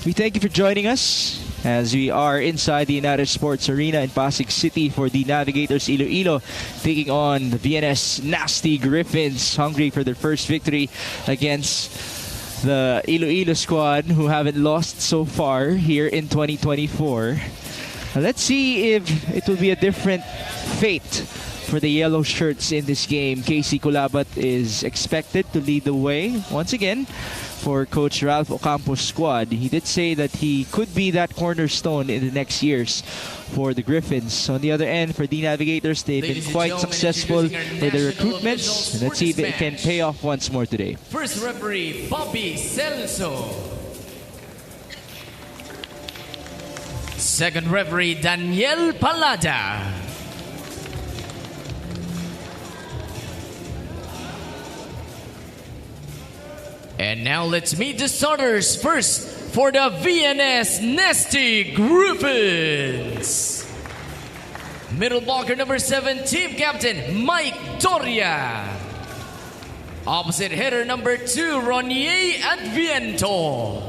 We thank you for joining us as we are inside the United Sports Arena in Pasig City for the Navigators Iloilo taking on the VNS-Nasty Griffins, hungry for their first victory against the Iloilo squad who haven't lost so far here in 2024. Let's see if it will be a different fate for the yellow shirts in this game. Casey Culabat is expected to lead the way once again for Coach Ralph Ocampo's squad. He did say that he could be that cornerstone in the next years for the Griffins. On the other end, for the Navigators, they've been quite successful with their recruitments. Let's see if it can pay off once more today. First referee, Bobby Celso. Second referee, Daniel Palada. And now let's meet the starters. First, for the VNS-Nasty Griffins. Middle blocker number 7, team captain Mike Doria. Opposite hitter number 2, Ronier Adviento.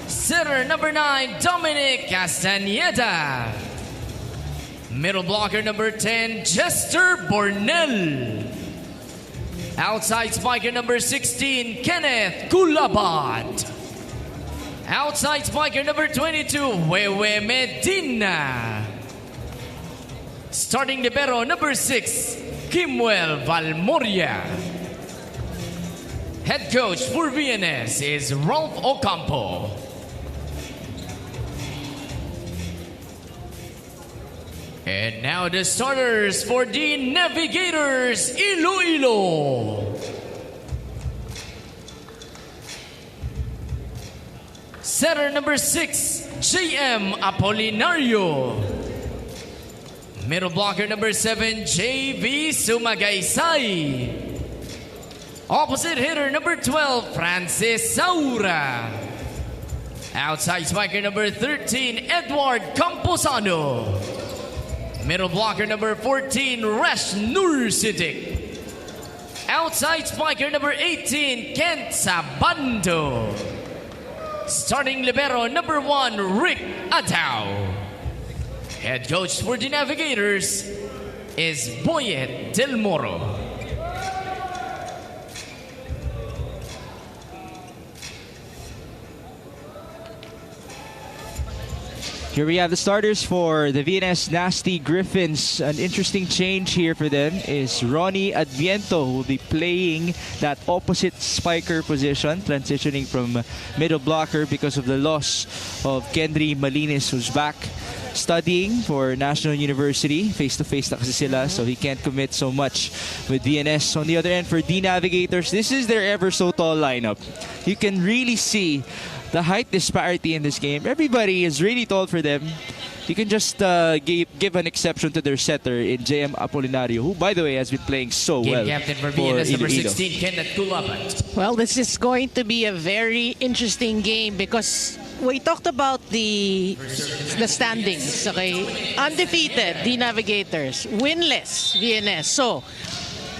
Setter number 9, Dominic Castaneda. Middle blocker number 10, Jester Bornell. Outside spiker number 16, Kenneth Culabat. Outside spiker number 22, Wewe Medina. Starting libero number 6, Kimwell Valmoria. Head coach for VNS is Ralph Ocampo. And now the starters for the Navigators Iloilo. Setter number 6, JM Apolinario. Middle blocker number 7, JV Sumagaysay. Opposite hitter number 12, Francis Saura. Outside spiker number 13, Edward Camposano. Middle blocker number 14, Rash Nursidik. Outside spiker number 18, Kent Sabando. Starting libero number 1, Rick Atao. Head coach for the Navigators is Boyet Del Moro. Here we have the starters for the VNS-Nasty Griffins. An interesting change here for them is Ronnie Adviento, who will be playing that opposite spiker position, transitioning from middle blocker because of the loss of Kendry Malines, who's back studying for National University. Face-to-face na kasi sila, so he can't commit so much with VNS. On the other end, for the Navigators, this is their ever-so-tall lineup. You can really see the height disparity in this game. Everybody is really tall for them. You can just give an exception to their setter in JM Apolinario, who, by the way, has been playing so well. Captain for VNS number 16, Kenneth Culabat. Well, this is going to be a very interesting game because we talked about the standings. Okay, undefeated, the Navigators, winless, VNS. So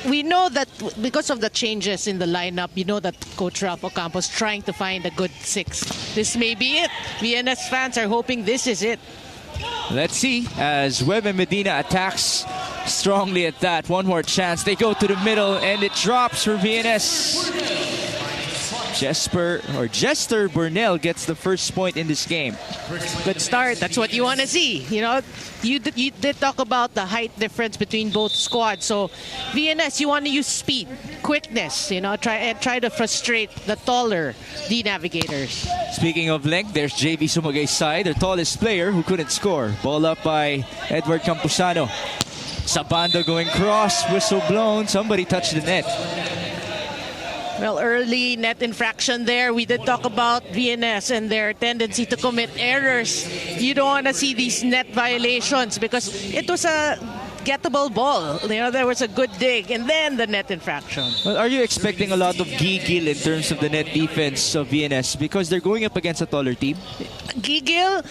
we know that because of the changes in the lineup, you know that Coach Ralph Ocampo is trying to find a good 6. This may be it. VNS fans are hoping this is it. Let's see as Wewe Medina attacks strongly at that. One more chance. They go to the middle and it drops for VNS. Jester Burnell gets the first point in this game. Good start. That's what you want to see. You know, you did talk about the height difference between both squads. So VNS, you want to use speed, quickness. You know, try to frustrate the taller D Navigators. Speaking of length, there's JV Sumagaysay, their tallest player, who couldn't score. Ball up by Edward Camposano. Sabando going cross, whistle blown. Somebody touched the net. Well, early net infraction there. We did talk about VNS and their tendency to commit errors. You don't want to see these net violations because it was a gettable ball. You know, there was a good dig and then the net infraction. Well, are you expecting a lot of gigil in terms of the net defense of VNS because they're going up against a taller team? Gigil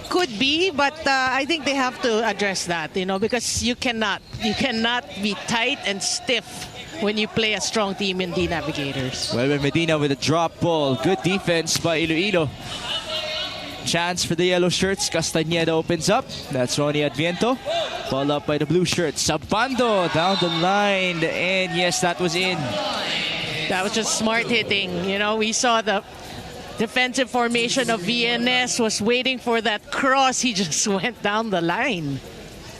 could be, but I think they have to address that, you know, because you cannot be tight and stiff when you play a strong team in the Navigators. Well, Medina with a drop ball. Good defense by Iloilo. Chance for the yellow shirts. Castañeda opens up. That's Ronnie Adviento. Ball up by the blue shirts. Sabando down the line. And yes, that was in. That was just smart hitting. You know, we saw the defensive formation of VNS was waiting for that cross. He just went down the line.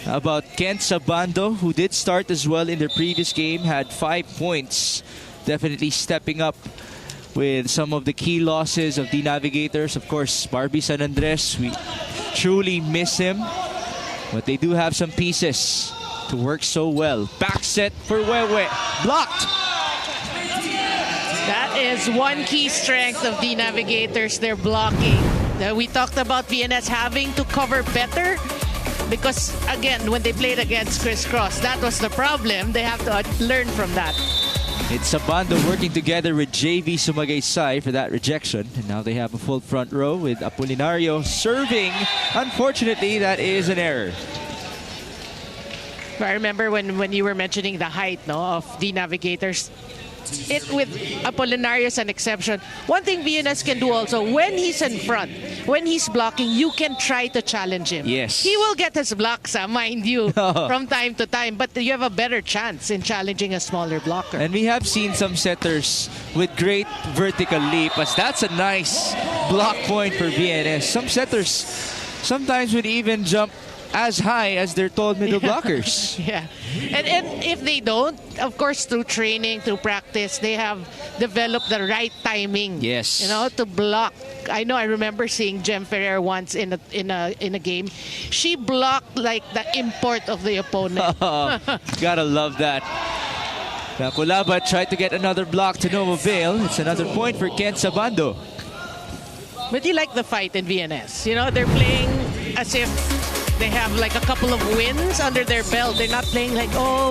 How about Kent Sabando, who did start as well in their previous game, had 5 points. Definitely stepping up with some of the key losses of the Navigators. Of course, Barbie San Andres, we truly miss him. But they do have some pieces to work so well. Back set for Wewe. Blocked. That is one key strength of the Navigators, their blocking. We talked about VNS having to cover better because, again, when they played against Crisscross, that was the problem. They have to learn from that. It's Sabando working together with JV Sumagaysay for that rejection. And now they have a full front row with Apolinario serving. Unfortunately, that is an error. I remember when you were mentioning the height of the Navigators. With Apolinario as an exception, one thing VNS can do also, when he's in front, when he's blocking, you can try to challenge him. Yes. He will get his blocks, mind you, from time to time, but you have a better chance in challenging a smaller blocker. And we have seen some setters with great vertical leap, as that's a nice block point for VNS. Some setters sometimes would even jump as high as their tall middle blockers. Yeah. And if they don't, of course, through training, through practice, they have developed the right timing. Yes. To block. I remember seeing Jem Ferrer once in a game. She blocked like the import of the opponent. Gotta love that. Now Kulaba tried to get another block to no avail. It's another point for Kent Sabando. But you like the fight in VNS. They're playing as if they have like a couple of wins under their belt. They're not playing like,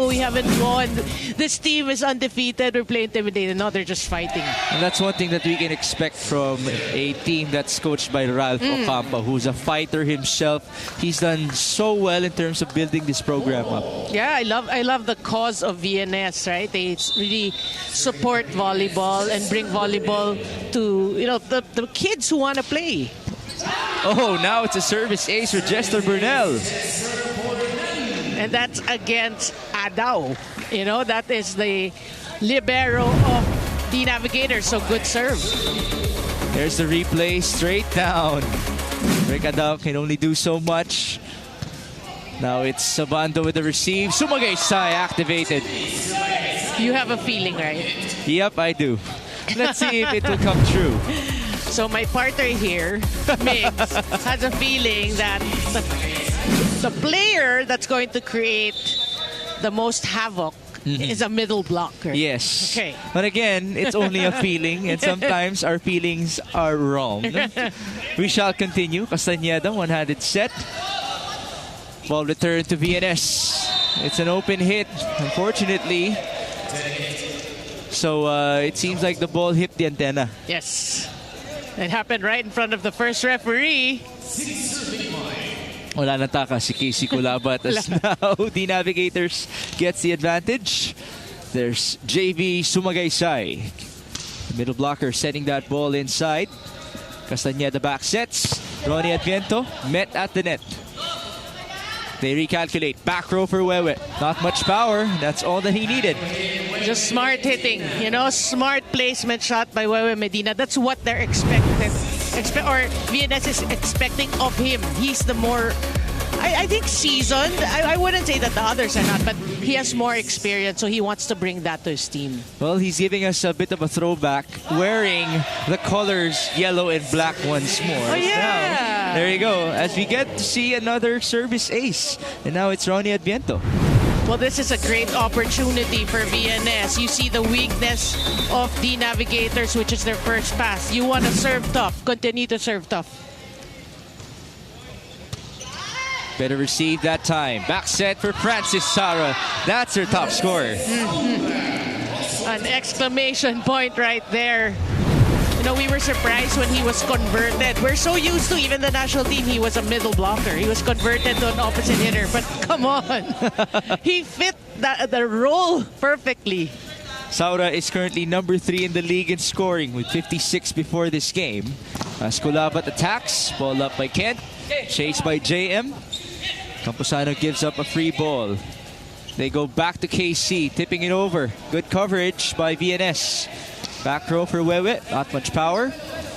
we haven't won. This team is undefeated. We're playing intimidated. No, they're just fighting. And that's one thing that we can expect from a team that's coached by Ralph Ocampo, who's a fighter himself. He's done so well in terms of building this program up. Yeah, I love the cause of VNS, right? They really support volleyball and bring volleyball to the kids who want to play. Oh, now it's a service ace for Jester Burnell. And that's against Adao. That is the libero of the Navigators. So good serve. There's the replay straight down. Rick Adao can only do so much. Now it's Sabando with the receive. Sumagaysay activated. You have a feeling, right? Yep, I do. Let's see if it will come true. So my partner here, Migs, has a feeling that the player that's going to create the most havoc is a middle blocker. Yes. Okay. But again, it's only a feeling, and sometimes our feelings are wrong. We shall continue. Castañeda, one-handed set. Ball returned to VNS. It's an open hit, unfortunately. So it seems like the ball hit the antenna. Yes. It happened right in front of the first referee. Wala nataka si Casey Kulabat as now the Navigators gets the advantage. There's JV Sumagaysay. The middle blocker setting that ball inside. Castañeda back sets. Ronnie Adviento met at the net. They recalculate. Back row for Wewe. Not much power. That's all that he needed. Just smart hitting. Smart placement shot by Wewe Medina. That's what they're expected. Or VNS is expecting of him. He's the more, I think, seasoned. I wouldn't say that the others are not, but he has more experience, so he wants to bring that to his team. Well, he's giving us a bit of a throwback, wearing the colors yellow and black once more. Oh, yeah. Now, there you go. As we get to see another service ace. And now it's Ronnie Adviento. Well, this is a great opportunity for VNS. You see the weakness of the Navigators, which is their first pass. You want to serve tough. Continue to serve tough. Better receive that time. Back set for Francis Sara. That's her top scorer. An exclamation point right there. We were surprised when he was converted. We're so used to, even the national team, he was a middle blocker. He was converted to an opposite hitter. But come on. He fit the role perfectly. Saura is currently number 3 in the league in scoring with 56 before this game. Skulavat attacks. Ball up by Kent. Chased by JM. Camposano gives up a free ball. They go back to KC, tipping it over. Good coverage by VNS. Back row for Wewe. Not much power.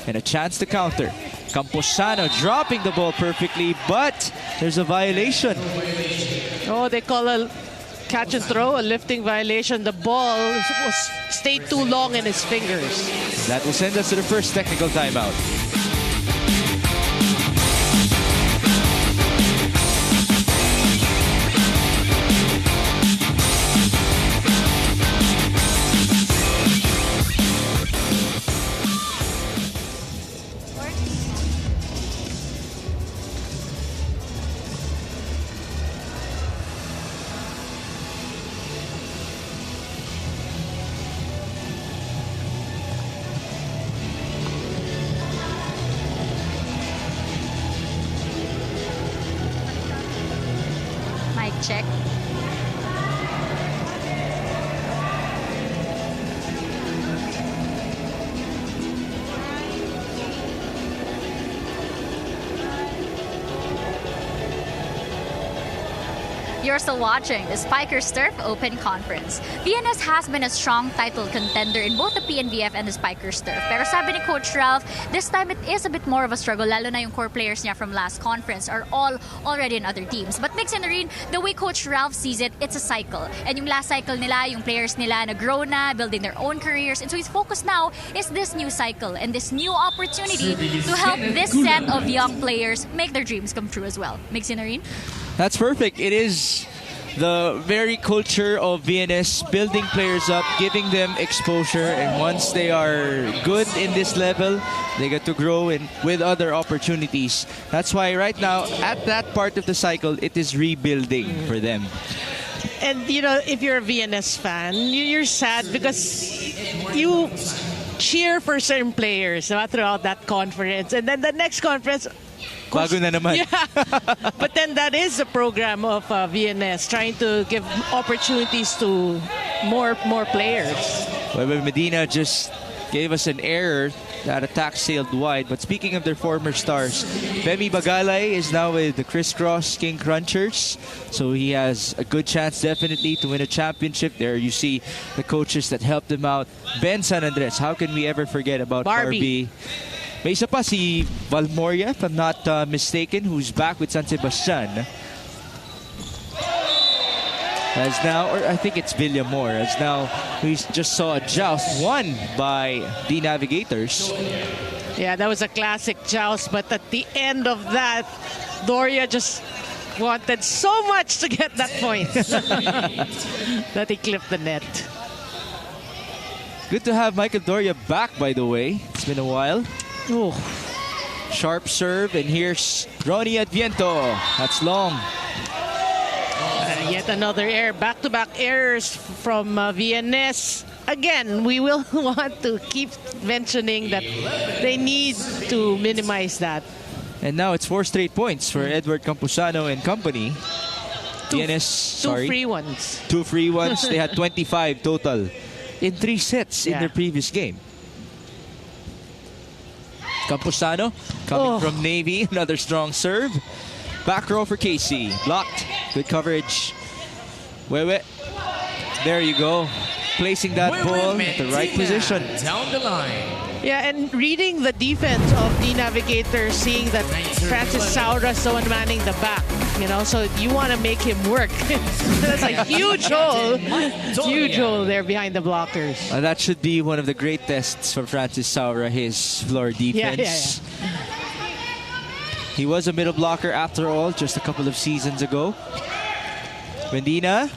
And a chance to counter. Camposano dropping the ball perfectly, but there's a violation. Oh, they call a catch and throw, a lifting violation. The ball stayed too long in his fingers. That will send us to the first technical timeout. Mic check. You're still watching the Spikers Turf Open Conference. VNS has been a strong title contender in both the PNVF and the Spikers Turf. Pero sabi ni Coach Ralph, this time it is a bit more of a struggle, lalo na yung core players niya from last conference are all already in other teams. But Mix and Noreen, the way Coach Ralph sees it, it's a cycle. And yung last cycle nila, yung players nila na-grow na, building their own careers. And so his focus now is this new cycle and this new opportunity to help this set of young players make their dreams come true as well. Mix and Noreen? That's perfect. It is the very culture of VNS, building players up, giving them exposure, and once they are good in this level, they get to grow in with other opportunities. That's why right now, at that part of the cycle, it is rebuilding for them. And, you know, if you're a VNS fan, you're sad because you cheer for certain players throughout that conference. And then the next conference, Bago na naman. yeah. But then that is the program of VNS, trying to give opportunities to more players. Well, Medina just gave us an error. That attack sailed wide. But speaking of their former stars, Femi Bagalay is now with the Crisscross King Crunchers. So he has a good chance definitely to win a championship. There you see the coaches that helped him out. Ben San Andres, how can we ever forget about Barbie? May isa pa si Valmoria, if I'm not mistaken, who's back with San Sebastian. As now, or I think it's Villamor, as now we just saw a joust won by the Navigators. Yeah, that was a classic joust, but at the end of that, Doria just wanted so much to get that point that he clipped the net. Good to have Michael Doria back, by the way. It's been a while. Oh. Sharp serve, and here's Ronnie Adviento. That's long. Yet another error. Back-to-back errors from VNS. Again, we will want to keep mentioning that they need to minimize that. And now it's 4 straight points for Edward Camposano and company. VNS, Two free ones. 2 free ones. They had 25 total in 3 sets in their previous game. Camposano coming from Navy. Another strong serve. Back row for KC. Blocked. Good coverage. Wewe. There you go. Placing that ball at the right position. Down the line. Yeah, and reading the defense of the Navigators, seeing that Francis Saura's the one manning the back, you know, so you want to make him work. That's a huge hole. Huge hole there behind the blockers. That should be one of the great tests for Francis Saura, his floor defense. Yeah. He was a middle blocker after all, just a couple of seasons ago. Medina.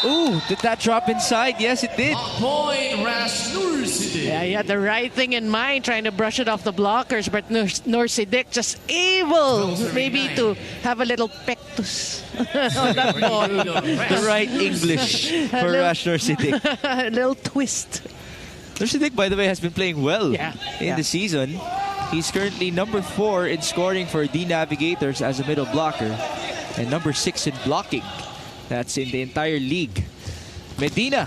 Ooh, did that drop inside? Yes, it did. Point Rash Nursidik. Yeah, he had the right thing in mind, trying to brush it off the blockers, but Nursidik just able maybe to have a little pectus on that ball. The right English for Rash Nursidik. A little twist. Nursidik, by the way, has been playing well in the season. He's currently number 4 in scoring for the Navigators as a middle blocker and number 6 in blocking. That's in the entire league. Medina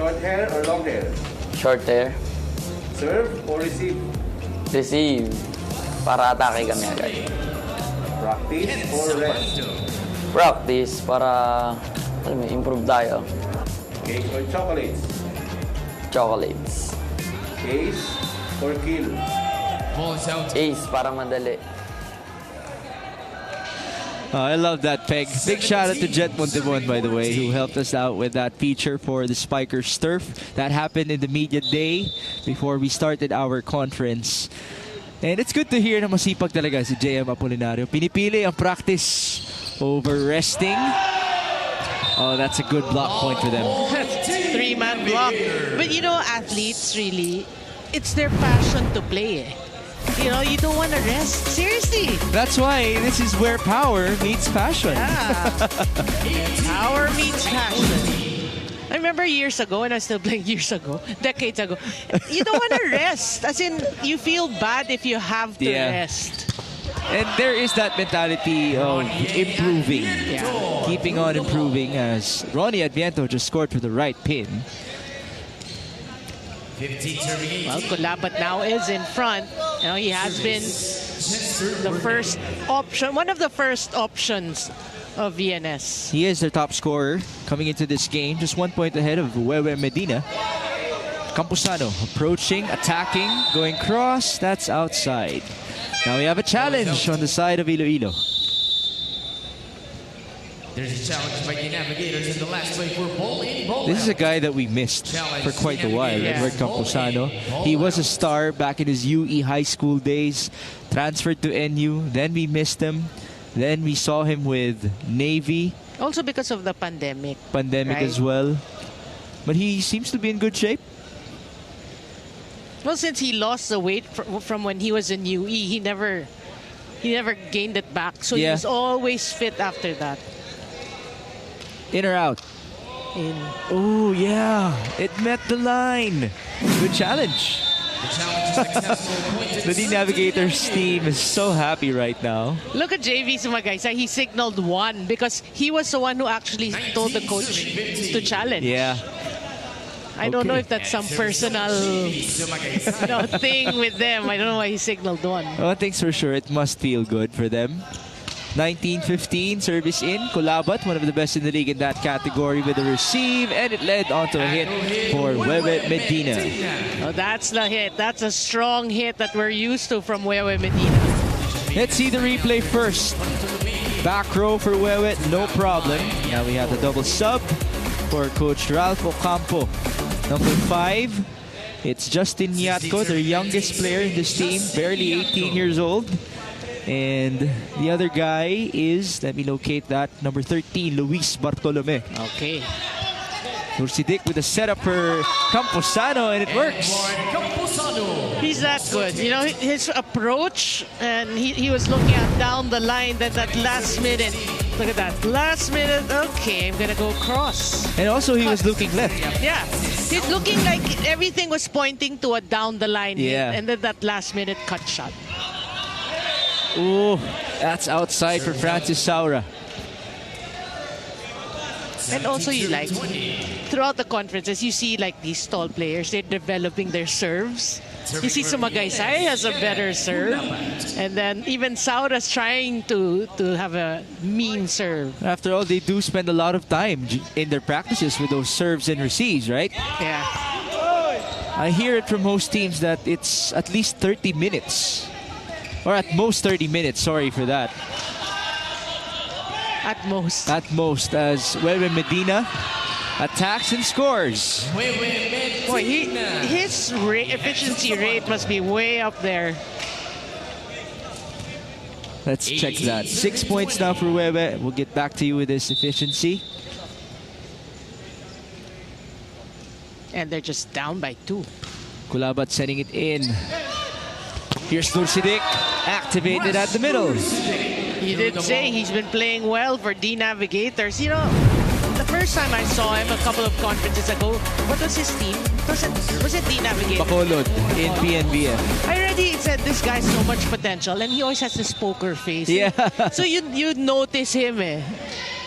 Short hair or long hair? Short hair. Serve or receive? Receive. Para atake kami agad. Practice or rest? Practice para improve tayo. Cake or chocolates? Chocolates. Ace or kill? Balls out. Ace para madali. Oh, I love that, Peg. Big shout out to Jet Montemon, by the way, who helped us out with that feature for the Spikers Turf. That happened in the media day before we started our conference. And it's good to hear na masipag talaga si JM Apolinario. Pinipili ang practice over resting. Oh, that's a good block point for them. Three-man block. But you know, athletes really, it's their passion to play. You know, you don't want to rest. Seriously. That's why this is where power meets passion. Yeah. Power meets passion. I remember years ago, and I was still playing years ago, decades ago, you don't want to rest. As in, you feel bad if you have to rest. And there is that mentality of improving. Yeah. Keeping on improving, as Ronnie Adviento just scored for the right pin. 15 serving. Well, Kulabat now is in front. You know, he has been the first option, one of the first options of VNS. He is their top scorer coming into this game, just 1 point ahead of Wewe Medina. Camposano approaching, attacking, going cross. That's outside. Now we have a challenge on the side of Iloilo. There's a challenge by the Navigators in the last play for ball in, ball This is a out. guy that we missed for quite a while, Yeah. Edward Camposano. He was a star back in his UE high school days, transferred to NU, then we missed him. Then we saw him with Navy, Also because of the pandemic. pandemic Right. as well. But he seems to be in good shape. Well, since he lost the weight from when he was in UE, he never gained it back. So he Yeah. was always fit after that. In or out? In. Oh, yeah. It met the line. Good challenge. The challenge is successful. Point to The D Navigators team is so happy right now. Look at JV Sumagaisa. He signaled one because he was the one who actually told the coach to challenge. Yeah. I don't know Okay. if that's some personal thing with them. I don't know why he signaled one. One thing's for sure, it must feel good for them. 19-15, service in. Kulabat, one of the best in the league in that category with a receive, and it led onto a hit for Wewe Medina. Oh, that's the hit. That's a strong hit that we're used to from Wewe Medina. Let's see the replay first. Back row for Wewe, no problem. Now we have the double sub for Coach Ralph Ocampo. Number 5, it's Justin Nyatko, their youngest player in this team, barely 18 years old. And the other guy is, let me locate that, number 13, Luis Bartolome. Okay. Nursidik with a setup for Camposano, and it works. He's that good. You know, his approach, and he was looking at down the line, then that last minute. Look at that. Last minute, okay, I'm going to go cross. And also he was looking left. Yeah. He's looking like everything was pointing to a down the line Yeah. hit, and then that last minute cut shot. Ooh, that's outside for Francis Saura. And also you like, throughout the conferences, you see like these tall players, they're developing their serves. You see Sumagaysay has a better serve. And then even Saura's trying to have a mean serve. After all, they do spend a lot of time in their practices with those serves and receives, right? Yeah. I hear it from most teams that it's at least 30 minutes. Or at most 30 minutes, sorry for that. At most. At most, as Wewe Medina attacks and scores. Boy, his efficiency rate must be way up there. Let's check that. 6 points now for Wewe. We'll get back to you with his efficiency. And they're just down by 2. Kulabat setting it in. Here's Nursidik, activated at the middle. You did say he's been playing well for D Navigators. You know, the first time I saw him a couple of conferences ago, what was his team? Was it D Navigators? Bacolod in PNBF. I already said this guy's so much potential, and he always has this poker face. Yeah. So you notice him, eh?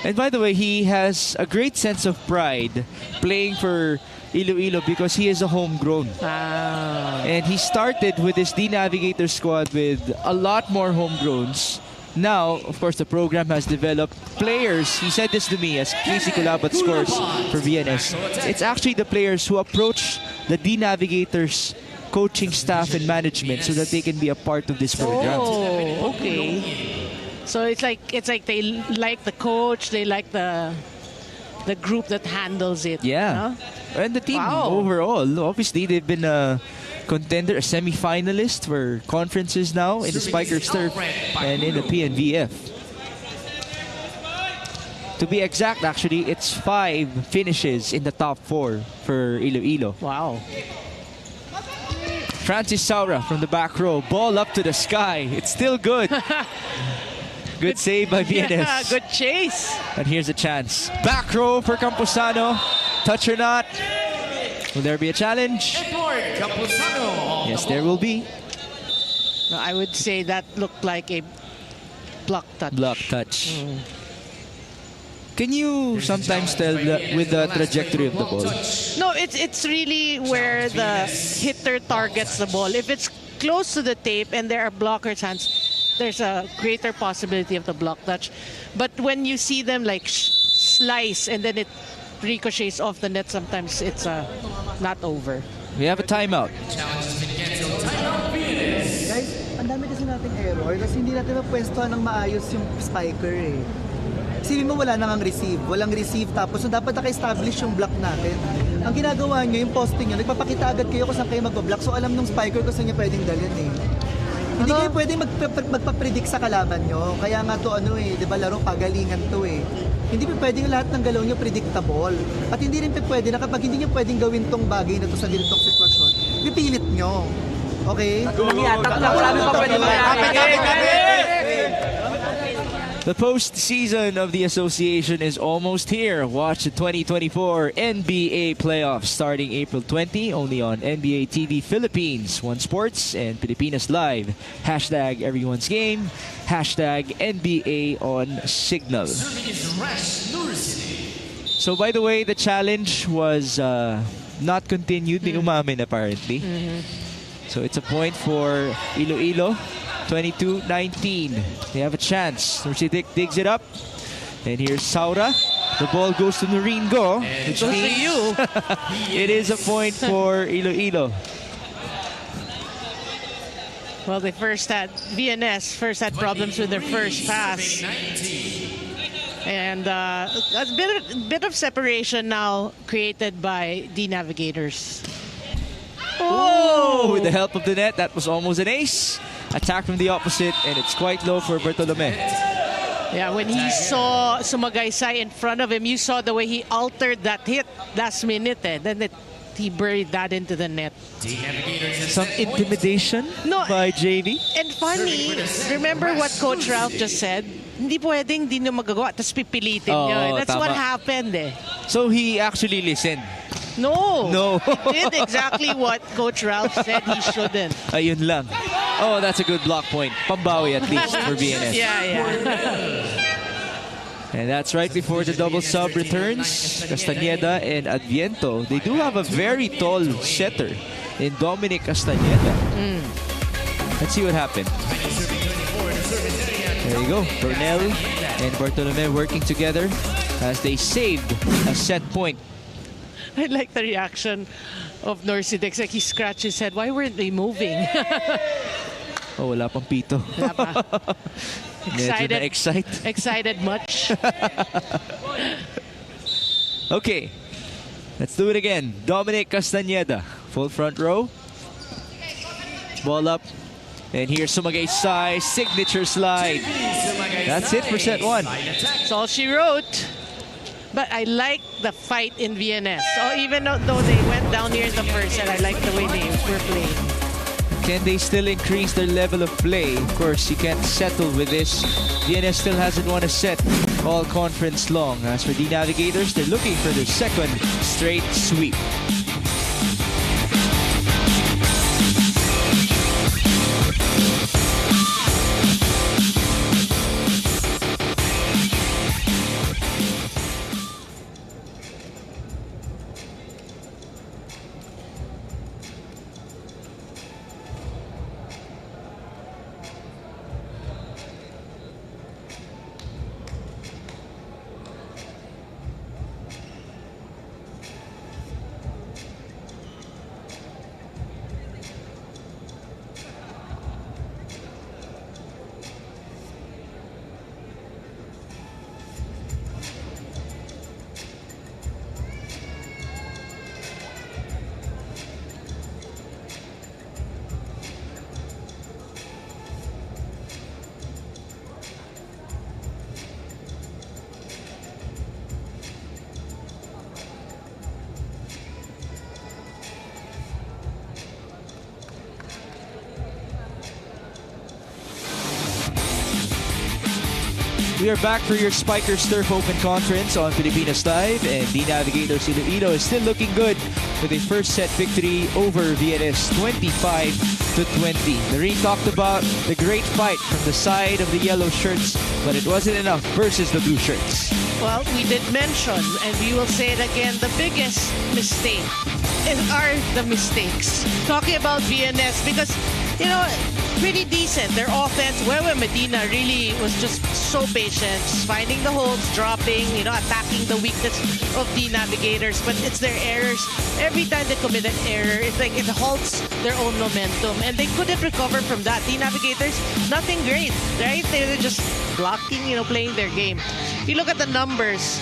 And by the way, he has a great sense of pride playing for Iloilo because he is a homegrown. And he started with his D Navigator squad with a lot more homegrowns. Now, of course, the program has developed players. He said this to me as Casey Kulabat scores for VNS. It's actually the players who approach the D Navigators coaching staff and management so that they can be a part of this program. Oh, okay. So it's like they like the coach, they like the group that handles it. Yeah. Huh? And the team Wow. overall, obviously they've been a contender, a semi-finalist for conferences now in the Spikers Turf and in the PNVF. To be exact, actually, it's 5 finishes in the top 4 for Iloilo. Wow. Francis Saura from the back row. Ball up to the sky. It's still good. Good save by VNS. Yeah, good chase. And here's a chance. Back row for Camposano. Touch or not. Will there be a challenge? Yes, there will be. No, I would say that looked like a block touch. Block touch. Can you sometimes tell with the trajectory of the ball? No, it's really where the hitter targets the ball. If it's close to the tape and there are blockers' hands, there's a greater possibility of the block touch. But when you see them like slice and then it ricochets off the net, sometimes it's not over. We have a timeout. Guys, ang dami kasi nating error kasi hindi natin mapwestuhan ng maayos yung spiker eh. Isipin mo wala nang receive, walang receive tapos so dapat naka-establish yung block natin. Ang ginagawa nyo, yung posting nyo, nagpapakita agad kayo kung saan kayo magpa-block so alam nung spiker kung saan nyo pwedeng dalhin eh. Hindi kayo pwedeng magpa-predict sa kalaban nyo. Kaya nga to di ba laro pagalingan to eh. Hindi pa pwedeng lahat ng galaw nyo predictable. At hindi rin pa pwede na kapag hindi nyo pwedeng gawin tong bagay na to sa ganitong sitwasyon, pipilit nyo. Okay? The postseason of the association is almost here. Watch the 2024 NBA playoffs starting April 20 only on NBA TV Philippines, One Sports, and Pilipinas Live. Hashtag everyone's game. Hashtag NBA on Signal. So by the way, the challenge was not continued. May umamin apparently. So it's a point for Iloilo. 22-19. They have a chance. Nursitic digs it up. And here's Saura. The ball goes to Noringo. Which means it is a point for Iloilo. Well, VNS first had problems with their first pass. And a bit of separation now created by D Navigators. Oh! With the help of the net, that was almost an ace. Attack from the opposite, and it's quite low for Bartolome. Yeah, when he saw Sumagaysay in front of him, you saw the way he altered that hit last minute. Then he buried that into the net. Some intimidation by JV. And funny, remember what Coach Ralph just said? Hindi pwedeng di nyo magagawa, tapos pipilitin nyo. That's tama. what happened eh. So he actually listened. No. He did exactly what Coach Ralph said he shouldn't. Ayun lang. Oh, that's a good block point. Pambawi at least for VNS. Yeah. And that's right before the double sub returns. Castañeda and Adviento. They do have a very tall setter in Dominic Castañeda. Let's see what happened. There you go. Bernal and Bartolome working together as they saved a set point. I like the reaction of Norsidex. Like he scratched his head. Why weren't they moving? Oh, wala pang pito. Wala pa. Excited. Excited much? Okay. Let's do it again. Dominic Castañeda. Full front row. Ball up. And here's Sumagaysay. Signature slide. That's it for set 1. That's all she wrote. But I like the fight in VNS. So even though they went down here in the first set, I like the way they were playing. Can they still increase their level of play? Of course, you can't settle with this. VNS still hasn't won a set all conference long. As for the Navigators, they're looking for their second straight sweep. We are back for your Spikers Turf Open Conference on Filipinas Live, and the Navigators Iloilo is still looking good with a first set victory over VNS 25-20. Nareen talked about the great fight from the side of the yellow shirts, but it wasn't enough versus the blue shirts. Well, we did mention, and we will say it again, the biggest mistake are the mistakes. Talking about VNS, because, you know, pretty decent. Their offense, Wewe Medina really was just so patient, just finding the holes, dropping, you know, attacking the weakness of the Navigators. But it's their errors. Every time they commit an error, it's like it halts their own momentum. And they couldn't recover from that. The Navigators, nothing great, right? They were just blocking, you know, playing their game. If you look at the numbers,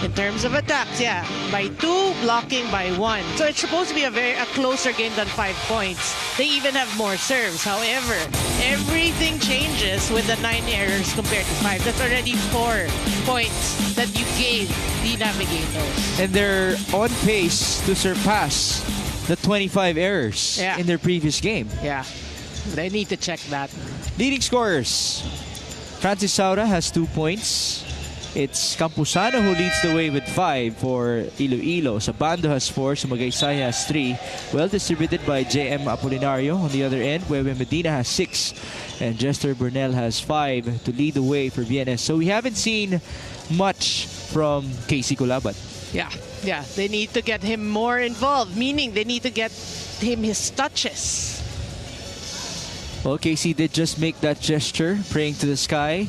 in terms of attacks, yeah, by 2, blocking by 1. So it's supposed to be a closer game than 5 points. They even have more serves. However, everything changes with the 9 errors compared to 5. That's already 4 points that you gave the Navigators. And they're on pace to surpass the 25 errors in their previous game. Yeah, they need to check that. Leading scorers. Francis Saura has 2 points. It's Campusano who leads the way with 5 for Iloilo. Sabando has 4. Sumagaysay has 3. Well distributed by JM Apolinario. On the other end, Wewe Medina has 6. And Jester Burnell has 5 to lead the way for VNS. So we haven't seen much from Casey Colabat. Yeah, they need to get him more involved, meaning they need to get him his touches. Well, Casey did just make that gesture, praying to the sky.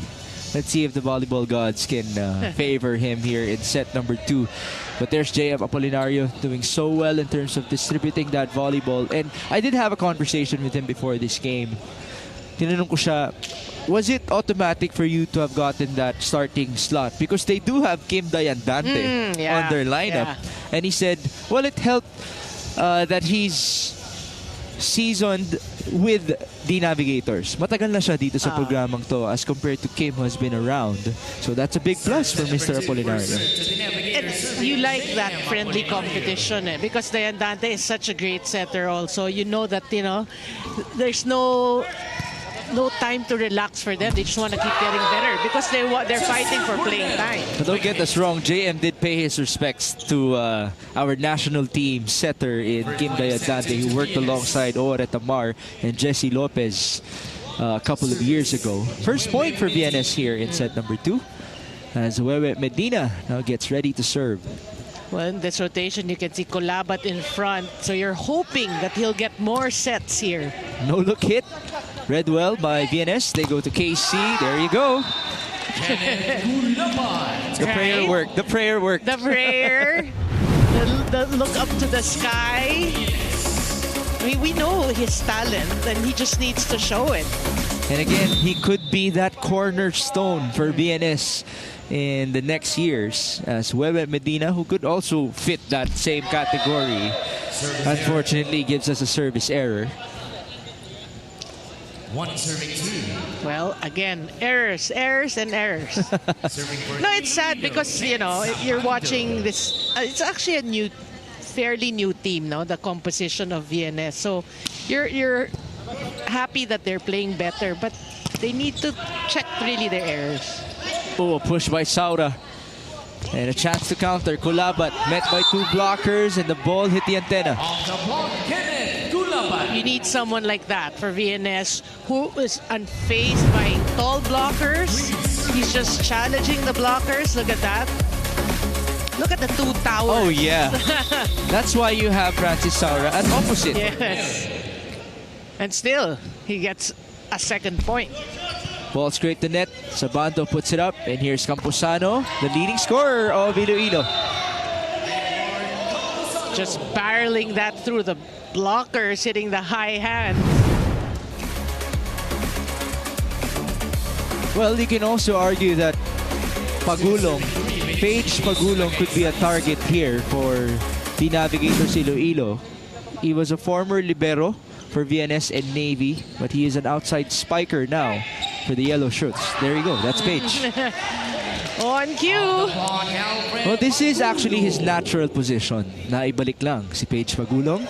Let's see if the volleyball gods can favor him here in set number 2. But there's JF Apolinario doing so well in terms of distributing that volleyball. And I did have a conversation with him before this game. Tinanong ko siya, was it automatic for you to have gotten that starting slot? Because they do have Kim Dayandante on their lineup. And he said, well, it helped that he's seasoned with the Navigators. Matagal na siya dito sa programang to as compared to Kim who has been around. So that's a big plus for Mr. Apolinario. You like that friendly competition because Dayandante is such a great setter also. You know that, you know, there's no time to relax for them. They just want to keep getting better because they're fighting for playing time. But don't get us wrong, JM did pay his respects to our national team setter in Kim Dayandante, who worked alongside Ore Tamar and Jesse Lopez a couple of years ago. First point for VNS here in set number 2 as Wewe Medina now gets ready to serve. Well, in this rotation, you can see Colabat in front. So you're hoping that he'll get more sets here. No look hit. Read well by VNS. They go to KC. There you go. The prayer worked. The prayer worked. The prayer. the look up to the sky. I mean, we know his talent and he just needs to show it. And again, he could be that cornerstone for VNS in the next years as Wewe Medina, who could also fit that same category, unfortunately gives us a service error. Well, again, errors. No, it's sad because, you know, if you're watching this, it's actually a fairly new team, no? The composition of VNS. So you're happy that they're playing better, but they need to check really their errors. Oh, a push by Saura. And a chance to counter. Colabat met by 2 blockers and the ball hit the antenna. You need someone like that for VNS who is unfazed by tall blockers. He's just challenging the blockers. Look at that. Look at the 2 towers. Oh, yeah. That's why you have Francis Saura at opposite. Yes. And still, he gets a second point. Ball scraped the net. Sabando puts it up. And here's Campusano, the leading scorer of Iloilo. Just barreling that through the blockers, hitting the high hand. Well, you can also argue that Paige Pagulong could be a target here for the Navigators Iloilo. He was a former libero for VNS and Navy, but he is an outside spiker now for the Yellow Shirts. There you go. That's Paige. On cue. Well, this is actually his natural position. Naibalik lang si Paige Pagulong.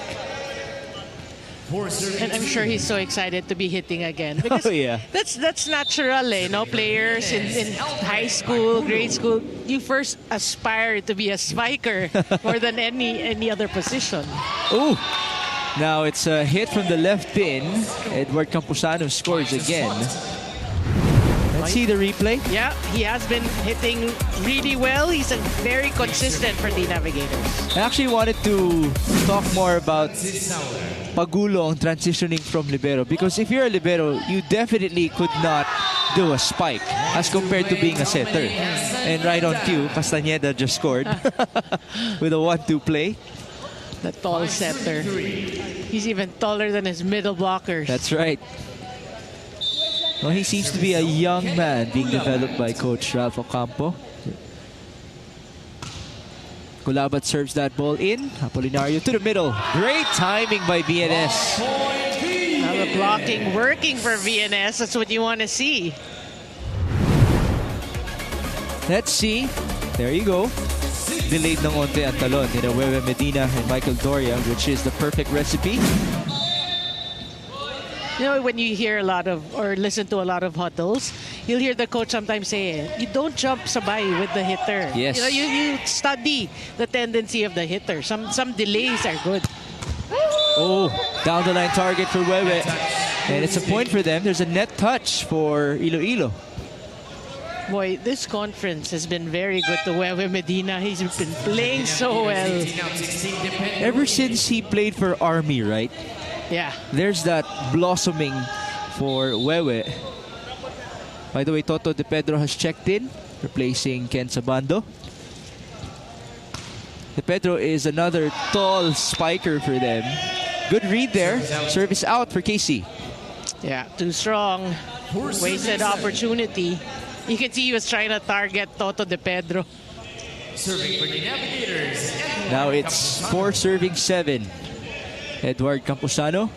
And I'm sure he's so excited to be hitting again. Because Oh, yeah. that's natural, eh? No, players in high school, grade school, you first aspire to be a spiker more than any other position. Ooh. Now it's a hit from the left pin. Edward Campuzano scores again. Let's see the replay. Yeah, he has been hitting really well. He's very consistent for the Navigators. I actually wanted to talk more about pagulong transitioning from libero, because if you're a libero, you definitely could not do a spike as compared to being a setter. And right on cue, Castañeda just scored with a 1-2 play. The tall setter. He's even taller than his middle blockers. That's right. Well, he seems to be a young man being developed by Coach Ralph Ocampo. Culabat serves that ball in. Apolinario to the middle. Great timing by VNS. Now the blocking working for VNS. That's what you want to see. Let's see. There you go. Delayed ng onte ang talon ni Wewe Medina and Michael Doria, which is the perfect recipe. You know, when you hear a lot of, or listen to a lot of huddles, you'll hear the coach sometimes say, you don't jump sabay with the hitter. Yes. You know, you study the tendency of the hitter. Some delays are good. Oh, down the line target for Wewe. And it's a point for them. There's a net touch for Iloilo. Boy, this conference has been very good to Wewe Medina. He's been playing so well. Ever since he played for Army, right? Yeah. There's that blossoming for Wewe. By the way, Toto De Pedro has checked in, replacing Ken Sabando. De Pedro is another tall spiker for them. Good read there. Service out for KC. Yeah, too strong. Wasted opportunity. You can see he was trying to target Toto De Pedro. Serving for the Navigators. Now it's 4 serving 7. Edward Campuzano.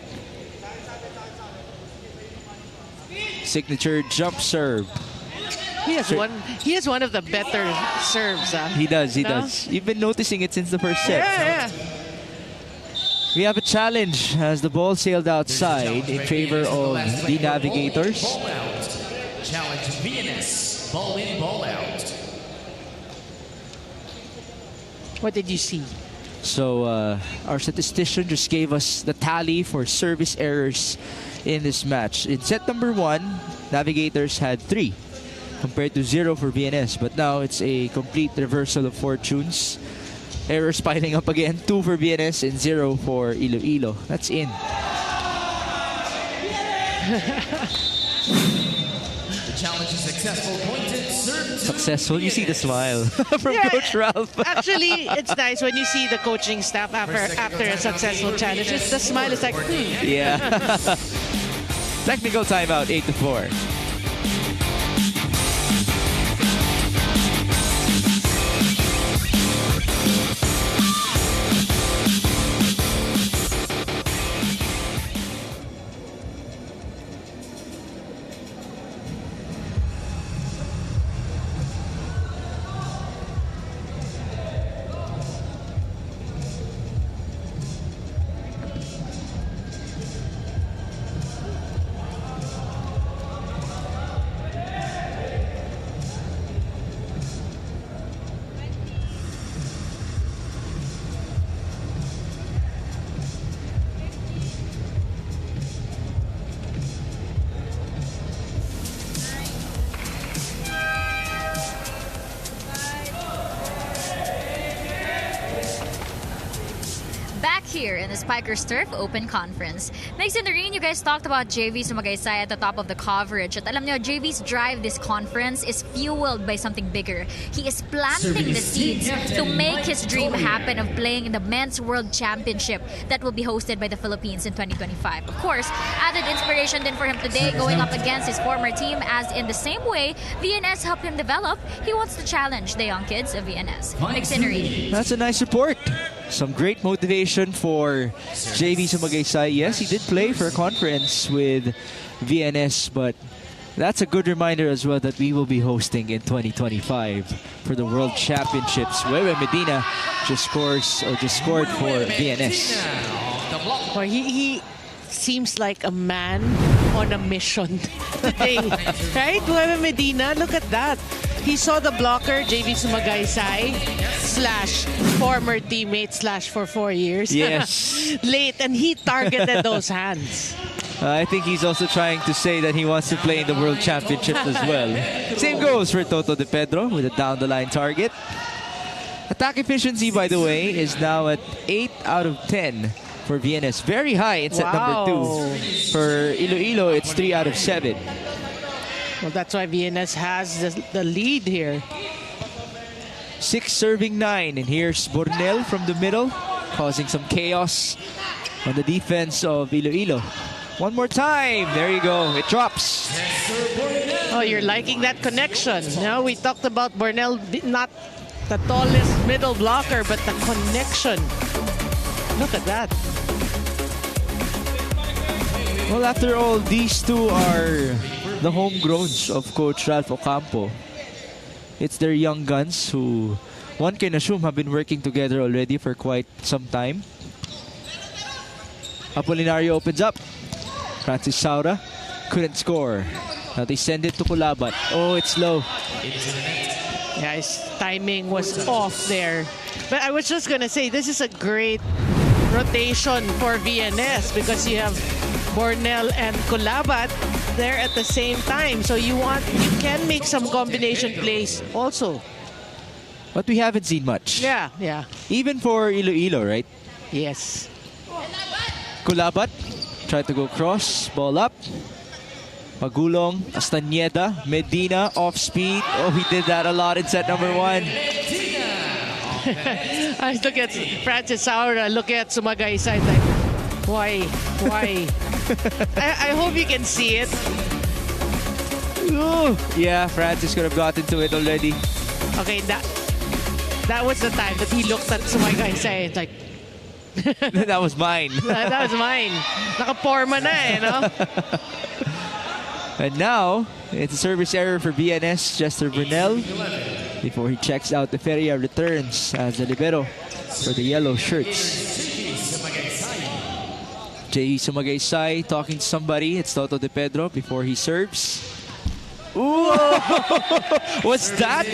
Signature jump serve. He has one of the better serves. He does. No? You've been noticing it since the first set. Yeah. We have a challenge as the ball sailed outside in favor of the Navigators. Ball out. Challenge VNS. Ball in, ball out. What did you see? So our statistician just gave us the tally for service errors in this match. In set number 1, Navigators had 3 compared to 0 for VNS. But now it's a complete reversal of fortunes. Errors piling up again. 2 for VNS and 0 for Iloilo. That's in. The challenge is successful. Pointed. Serve to Successful. You see the VNS. smile from Yeah, Coach Ralph. Actually, it's nice when you see the coaching staff after a successful challenge. The smile is like, Yeah. Technical timeout, 8-4. Here in the Spikers Turf Open Conference. Next in the ring, you guys talked about JV Sumagaysay at the top of the coverage. At alam niyo, JV's drive this conference is fueled by something bigger. He is planting the seeds to make his dream happen of playing in the Men's World Championship that will be hosted by the Philippines in 2025. Of course, added inspiration then for him today going up against his former team, as in the same way VNS helped him develop, he wants to challenge the young kids of VNS. Next in the ring. That's a nice report. Some great motivation for JV Sumagaysay. Yes, he did play for a conference with VNS, but that's a good reminder as well that we will be hosting in 2025 for the World Championships. Wewe Medina just scored for VNS. Well, he seems like a man on a mission today. Right? Nueva Medina, look at that. He saw the blocker, JV Sumagaysay, / former teammate / for 4 years. Yes. Late, and he targeted those hands. I think he's also trying to say that he wants to play in the World Championships as well. Same goes for Toto De Pedro with a down-the-line target. Attack efficiency, by the way, is now at 8 out of 10 for VNS. Very high in set number 2. For Iloilo, it's 3 out of 7. Well, that's why VNS has the lead here. 6 serving 9. And here's Bornel from the middle, causing some chaos on the defense of Iloilo. One more time. There you go. It drops. Oh, you're liking that connection. Now we talked about Bornel, not the tallest middle blocker, but the connection. Look at that. Well, after all, these two are the homegrowns of Coach Ralph Ocampo. It's their young guns who one can assume have been working together already for quite some time. Apolinario opens up. Francis Saura couldn't score. Now they send it to Kulabat. Oh, it's low. Yeah, his timing was off there. But I was just gonna say, this is a great rotation for VNS because you have Bornel and Kulabat there at the same time. So you can make some combination plays also. But we haven't seen much. Yeah. Even for Iloilo, right? Yes. Kulabat tried to go cross, ball up. Pagulong, Astañeda, Medina, off speed. Oh, he did that a lot in set number 1. I look at Francis Saura, look at Sumagaysay, like, why? I hope you can see it. Ooh. Yeah, Francis could have gotten to it already. Okay, that was the time that he looked at Sumagaysay, like, That was mine. that was mine. Nakaporma na eh, no? And now, it's a service error for VNS, Chester Brunel. Before he checks out, the Feria returns as the libero for the yellow shirts. J.E. Sumagaysay talking to somebody. It's Toto De Pedro before he serves. Ooh! Was that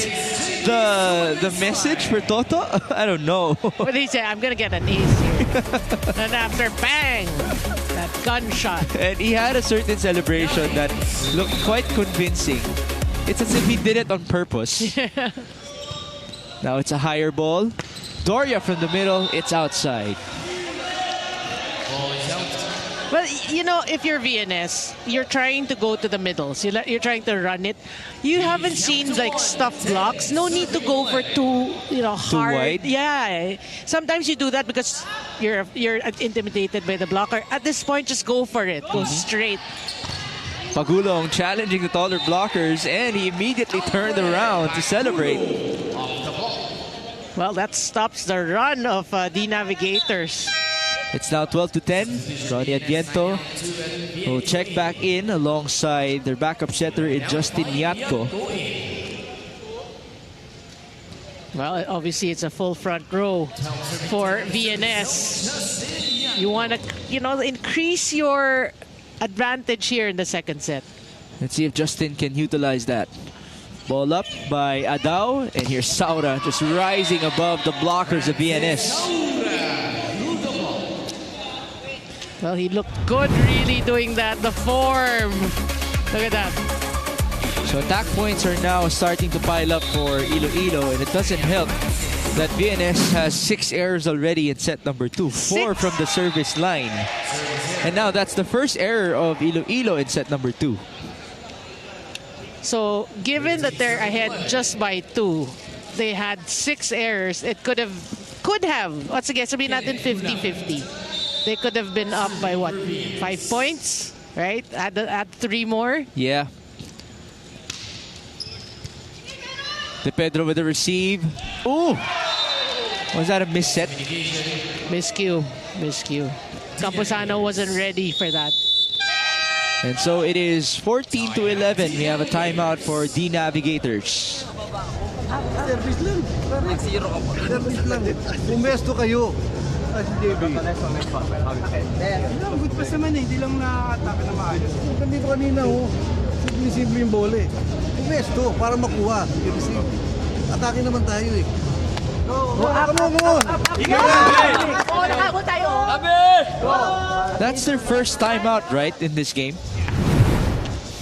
the message for Toto? I don't know. What did he say? I'm going to get an ace here. And after, bang! That gunshot. And he had a certain celebration that looked quite convincing. It's as if he did it on purpose. Now it's a higher ball. Doria from the middle. It's outside. Well, you know, if you're VNS, you're trying to go to the middles. You're trying to run it. You haven't seen like stuff blocks. No need to go for too hard. wide? Yeah. Sometimes you do that because you're intimidated by the blocker. At this point, just go for it. Go straight. Pagulong challenging the taller blockers, and he immediately turned around to celebrate. Well, that stops the run of the Navigators. It's now 12-10. Ronnie Adviento will check back in alongside their backup setter in Justin Yatko. Well, obviously it's a full front row for VNS. You want to, increase your advantage here in the second set. Let's see if Justin can utilize that. Ball up by Adao, and here's Saura just rising above the blockers of VNS. Well, he looked good really doing that. The form. Look at that. So attack points are now starting to pile up for Iloilo, and it doesn't help that VNS has 6 errors already in set number 2. 4 from the service line. And now that's the first error of Iloilo in set number 2. So given that they're ahead just by 2, they had 6 errors. It could have, once again, sabihin natin 50-50. They could have been up by what, 5 points, right? Add 3 more. Yeah. De Pedro with the receive. Ooh! Was that a misset? Miscue. Camposano wasn't ready for that. And so it is 14-11. We have a timeout for the Navigators. Service lang. Pumesto kayo. Si JB. Good pass naman eh. Hindi lang nakaka-atake na maayos. Nandito kanina simple yung bola eh. Pumesto para makuha. Atake naman tayo eh. Come on! That's their first time out, right, in this game?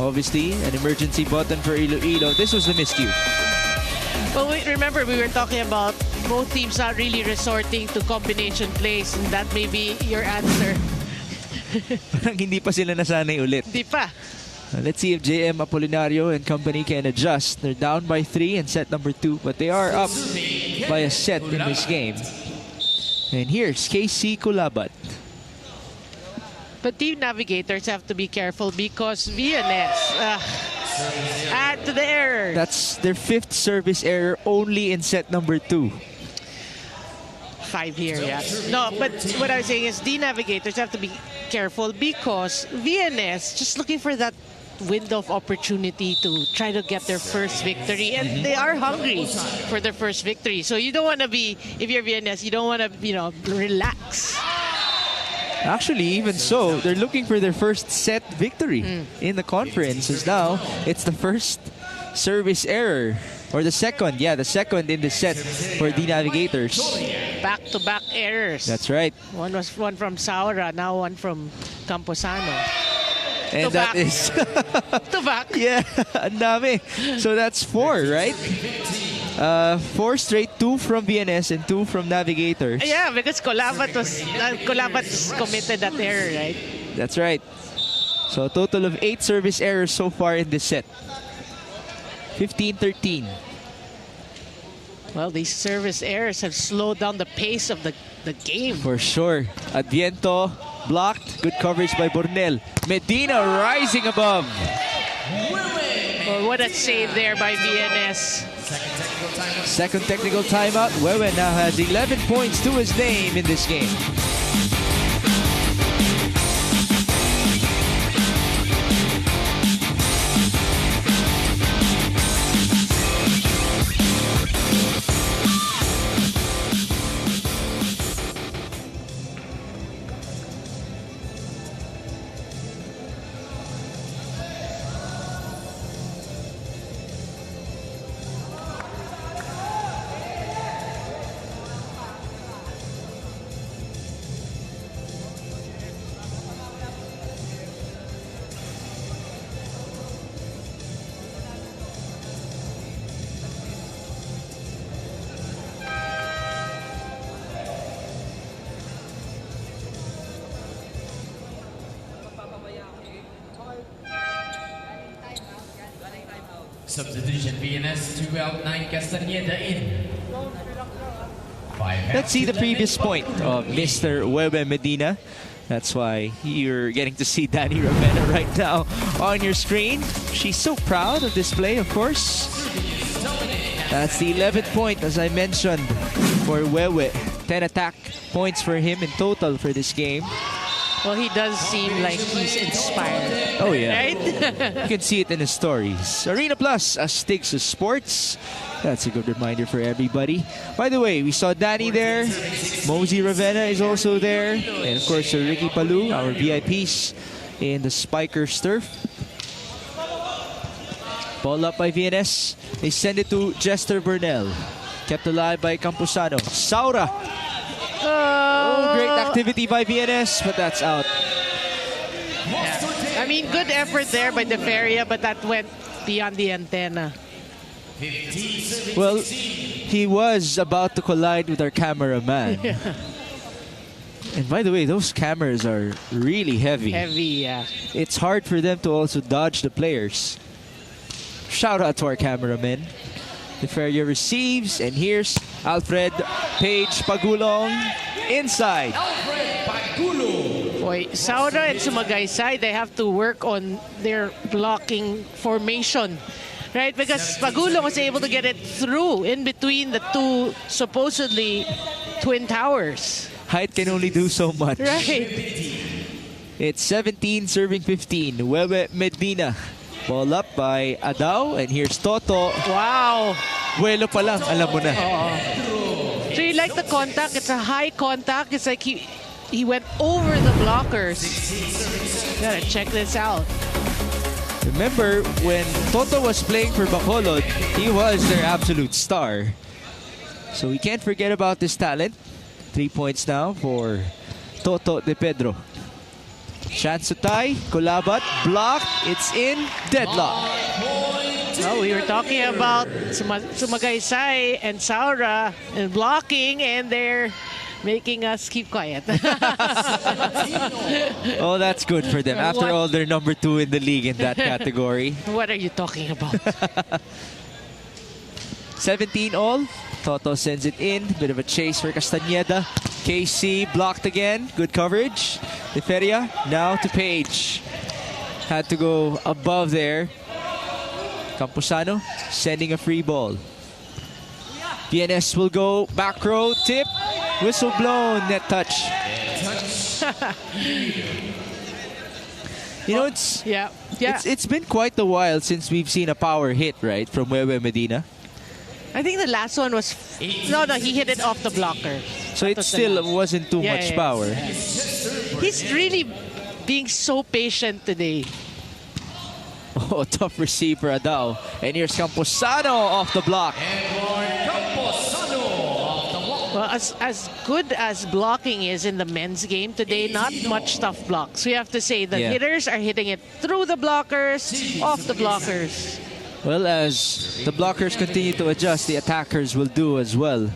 Obviously, an emergency button for Iloilo. This was the miscue. But remember, we were talking about both teams not really resorting to combination plays, and that may be your answer. Parang hindi pa sila nasanay ulit. Di pa. Let's see if JM Apolinario and company can adjust. They're down by 3 in set number 2, but they are up by a set in this game. And here's KC Kulabat. But team navigators have to be careful because VNS add to the error. That's their 5th service error only in set number 2. 5 here, yeah. No, but what I'm saying is the navigators have to be careful because VNS just looking for that window of opportunity to try to get their first victory, and they are hungry for their first victory. So you don't want to be, if you're VNS, you don't want to, relax. Actually, even so, they're looking for their first set victory in the conference, as now it's the first service error, or the second in the set for the Navigators. Back-to-back errors. That's right. One from Saura, now one from Camposano. And that is to back. Yeah, ang dami. So that's 4, right? 4 straight, 2 from VNS and 2 from Navigators. Yeah, because Kulabat committed that error, right? That's right. So a total of 8 service errors so far in this set. 15-13. Well, these service errors have slowed down the pace of the game. For sure. Adviento blocked. Good coverage by Bornel. Medina rising above. Well, what a save there by VNS. Second technical timeout. Wewe now has 11 points to his name in this game. Substitution VNS 12-9 Castañeda in. Let's see the previous point of Mr. Wewe Medina. That's why you're getting to see Danny Ravena right now on your screen. She's so proud of this play, of course. That's the 11th point, as I mentioned, for Wewe. 10 attack points for him in total for this game. Well, he does seem like he's inspired. Oh, yeah. Right? You can see it in his stories. Arena Plus, Astigs of Sports. That's a good reminder for everybody. By the way, we saw Danny there. Mosey Ravenna is also there. And of course, Sir Ricky Palou, our VIPs in the Spiker's turf. Ball up by VNS. They send it to Jester Burnell. Kept alive by Camposano. Saura. Oh, great activity by VNS, but that's out. Yeah. I mean, good effort there by De Feria, but that went beyond the antenna. Well, he was about to collide with our cameraman. Yeah. And by the way, those cameras are really heavy. Heavy, yeah. It's hard for them to also dodge the players. Shout out to our cameraman. De Feria receives, and here's Alfred Page Pagulong inside. Boy, Saura and Sumagaysay, they have to work on their blocking formation, right? Because Pagulong was able to get it through in between the two supposedly twin towers. Height can only do so much. Right. It's 17 serving 15. Wewe Medina. Ball up by Adao, and here's Toto. Wow. Buelo pa lang, alam mo na. So yung like the contact. It's a high contact. It's like he went over the blockers. Gotta check this out. Remember, when Toto was playing for Bacolod, he was their absolute star. So we can't forget about this talent. 3 points now for Toto de Pedro. Chance to tie. Kulabat. Blocked. It's in. Deadlock. Oh, we were talking about Sumagaysay and Saura and blocking, and they're making us keep quiet. Oh, that's good for them. After all, they're number 2 in the league in that category. What are you talking about? 17 all. Toto sends it in. Bit of a chase for Castañeda. KC blocked again. Good coverage. De Feria now to Page. Had to go above there. Camposano sending a free ball. VNS will go back row. Tip. Whistle blown. Net touch. You know, it's been quite a while since we've seen a power hit, right, from Wewe Medina. I think the last one was... No, he hit it off the blocker. So it still wasn't too much power. Yeah. He's really being so patient today. Oh, tough receive for Adao. And here's Camposano off the block. Well, as good as blocking is in the men's game today, not much tough blocks. We have to say the hitters are hitting it through the blockers, off the blockers. Well, as the blockers continue to adjust, the attackers will do as well.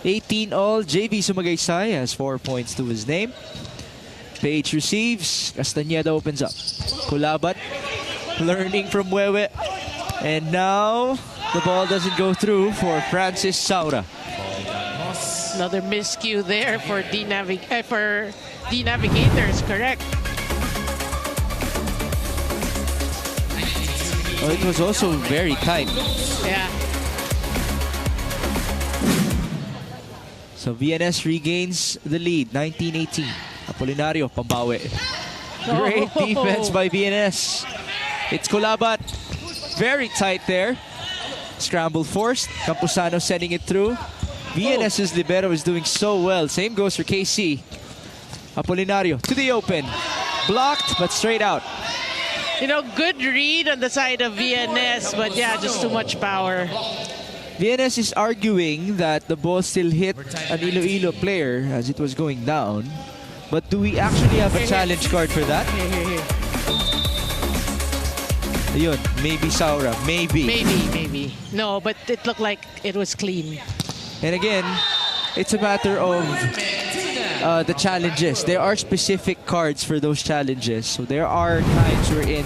18 all. JV Sumagaysay has 4 points to his name. Page receives. Castañeda opens up. Kulabat learning from Wewe. And now the ball doesn't go through for Francis Saura. Another miscue there for the Navigators, correct. Oh, it was also very tight. Yeah. So VNS regains the lead, 19-18. Apolinario, pambawi. Great defense by VNS. It's Kulabat. Very tight there. Scramble forced. Camposano sending it through. VNS's libero is doing so well. Same goes for KC. Apolinario to the open. Blocked, but straight out. You know, good read on the side of VNS, but yeah, just too much power. VNS is arguing that the ball still hit an Iloilo player as it was going down. But do we actually have a challenge card for that? Ayun, maybe Saura, maybe. Maybe. No, but it looked like it was clean. And again, it's a matter of the challenges. There are specific cards for those challenges. So there are times wherein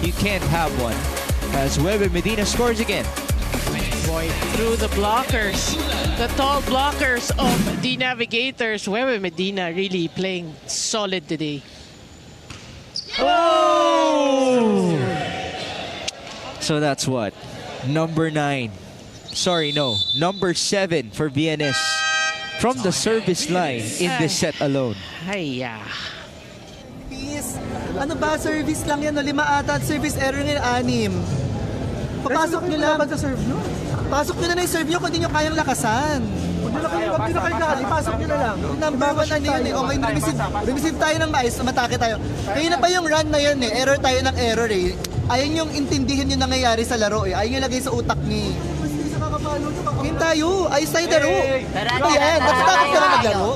you can't have one. As Wewe Medina scores again. Boy, through the blockers. The tall blockers of the Navigators. Wewe Medina really playing solid today. Oh! So that's what? Number 9. Sorry, no. Number 7 for VNS. From the service line in this set alone. Hiya. Please, ano ba, service lang yan, 5 ata at service error ngayon 6. Papasok nyo lang. Sa serve nyo? Pasok nyo na yung serve nyo kung hindi nyo kayang lakasan. Huwag nyo na kayo gali, pasok nyo na lang. Number 1 ano yun eh. Okay, receive tayo ng maayos, matake tayo. Kaya na pa yung run na yun eh. Error tayo ng error eh. Ayaw yung intindihin yung nangyayari sa laro eh. Ayaw yung lagay sa utak ni... Game tayo. Ayos tayo laro. Ito yan. Ba't takot ka na naglaro?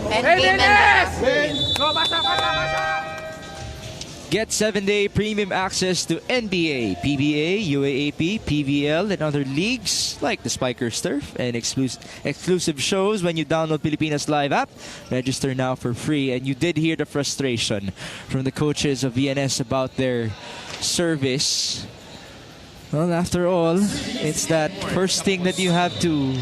Get 7-day premium access to NBA, PBA, UAAP, PVL, and other leagues like the Spikers Turf and exclusive shows when you download Pilipinas Live app. Register now for free. And you did hear the frustration from the coaches of VNS about their service. Well, after all, it's that first thing that you have to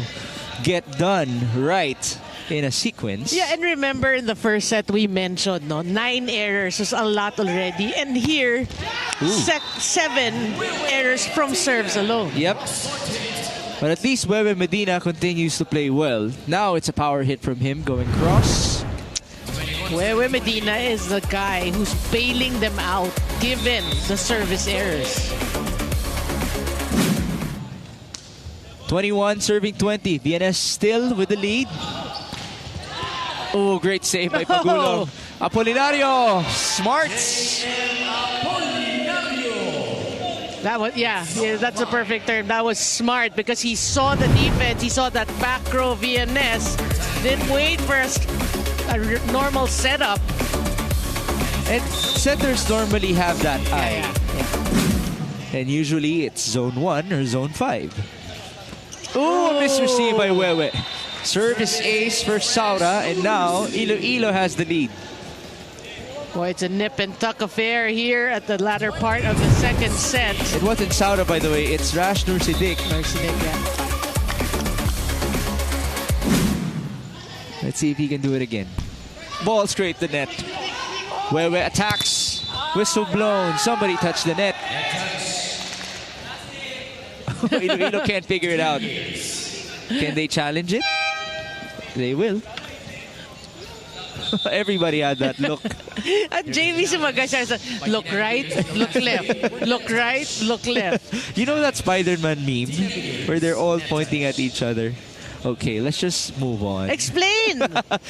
get done right in a sequence. Yeah, and remember in the first set we mentioned, 9 errors was a lot already. And here, 7 errors from serves alone. Yep. But at least Wewe Medina continues to play well. Now it's a power hit from him going cross. Wewe Medina is the guy who's bailing them out given the service errors. 21 serving 20. VNS still with the lead. Oh, great save by Pagulong. Apolinario, smart. That was, yeah, that's a perfect term. That was smart because he saw the defense. He saw that back row VNS. Didn't wait for a normal setup. And centers normally have that eye. Yeah. And usually it's zone 1 or zone 5. Ooh, misreceived by Wewe. Service ace for Saura, and now Iloilo has the lead. Boy, it's a nip and tuck affair here at the latter part of the second set. It wasn't Saura, by the way. It's Rash Nursidik. Yeah. Let's see if he can do it again. Ball straight to net. Wewe attacks. Whistle blown. Somebody touched the net. Iloilo can't figure it out. Can they challenge it? They will. Everybody had that look. At JV Sumagasa said, look right, look left. Look right, look left. You know that Spider-Man meme where they're all pointing at each other? Okay, let's just move on. Explain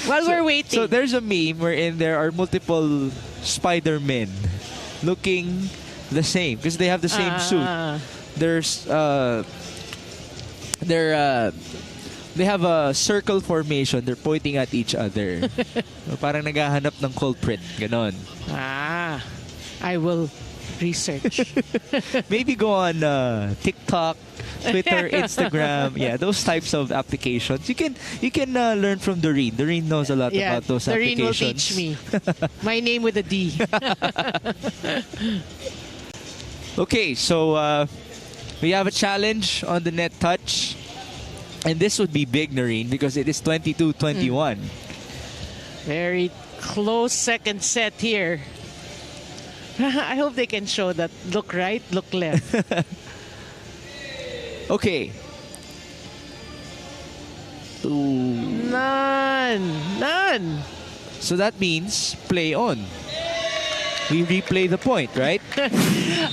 while we're waiting. So there's a meme wherein there are multiple Spider-Men looking the same because they have the same suit. They have a circle formation. They're pointing at each other. Parang naghahanap ng culprit. Ganon. I will research. Maybe go on TikTok, Twitter, Instagram. Yeah, those types of applications. You can learn from Doreen. Doreen knows a lot about those Doreen applications. Doreen will teach me. My name with a D. Okay, so we have a challenge on the net touch. And this would be big, Noreen, because it is 22-21. Very close second set here. I hope they can show that look right, look left. Okay. Ooh. None. So that means play on. We replay the point, right?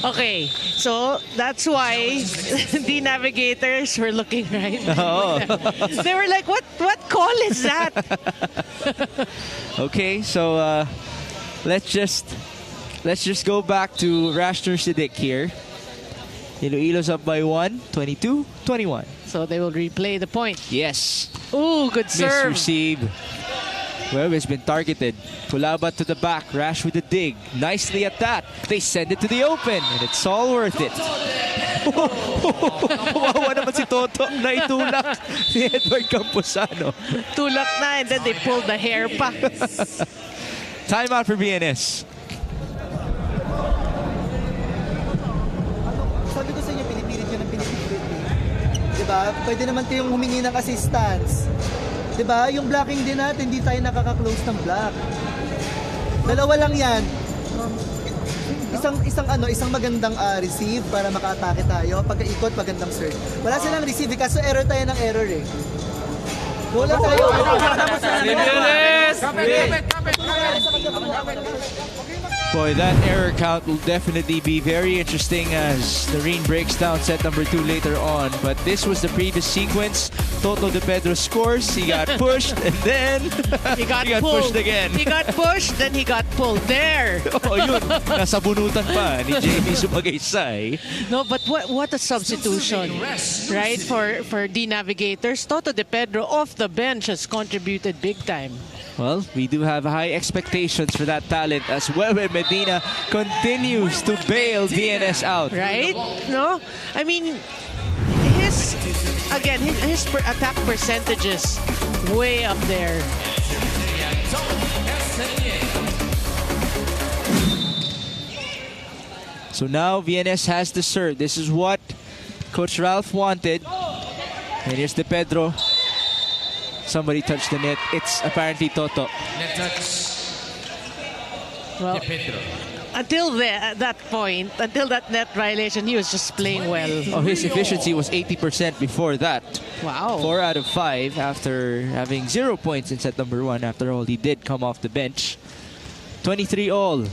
Okay, so that's why the navigators were looking right. Oh. They were like, what call is that? Okay, so let's just go back to Rashner Siddiq here. Iloilo's up by 1, 22-21. So they will replay the point. Yes. Ooh, good serve. Misreceived. Well, it's been targeted. Pulabat to the back. Rash with the dig. Nicely at that. They send it to the open. And it's all worth it. Wawa naman si Toto. Naitulak si Edward Camposano. Tulak na and then they pulled the hair pa. Timeout for VNS. Sabi ko sa inyo, pinipilit nyo ng pinipilit. Diba? Pwede naman kayong humingi ng assistance. Diba? Yung blocking din natin, hindi tayo nakaka-close ng block. Dalawa lang yan. Isang magandang receive para maka-atake tayo. Pagka-ikot, magandang serve. Wala silang receive kaso error tayo ng error eh. Wala tayo. Boy, that error count will definitely be very interesting as Noreen breaks down set number 2 later on. But this was the previous sequence. Toto De Pedro scores. He got pushed and then He got pushed again. He got pushed, then he got pulled. There. Oh, yun. Nasa bunutan pa ni JB Sumagaysay. No, but what a substitution, right? For the navigators, Toto De Pedro off the bench has contributed big time. Well, we do have high expectations for that talent as Wewe Medina continues to bail VNS out. Right? No? I mean, his attack percentages way up there. So now VNS has the serve. This is what Coach Ralph wanted. And here's De Pedro. Somebody touched the net. It's apparently Toto. Net touch. Well, De Pedro. until that point, until that net violation, he was just playing well. Oh, his efficiency was 80% before that. Wow. 4 out of 5 after having 0 points in set number 1. After all, he did come off the bench. 23 all.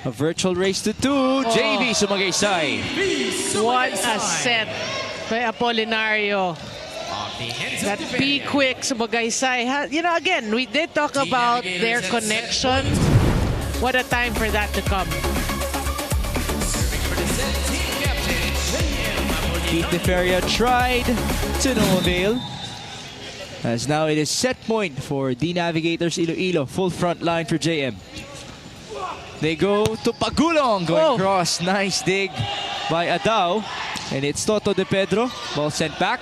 A virtual race to 2. JV Sumagaysay. What a set by Apolinario. That be quick sa Magaysay. You know, again, we did talk about their connection. What a time for that to come. Pete Neferia tried to no avail. As now it is set point for the Navigators Iloilo. Full front line for JM. They go to Pagulong. Going cross. Nice dig by Adao. And it's Toto De Pedro. Ball sent back.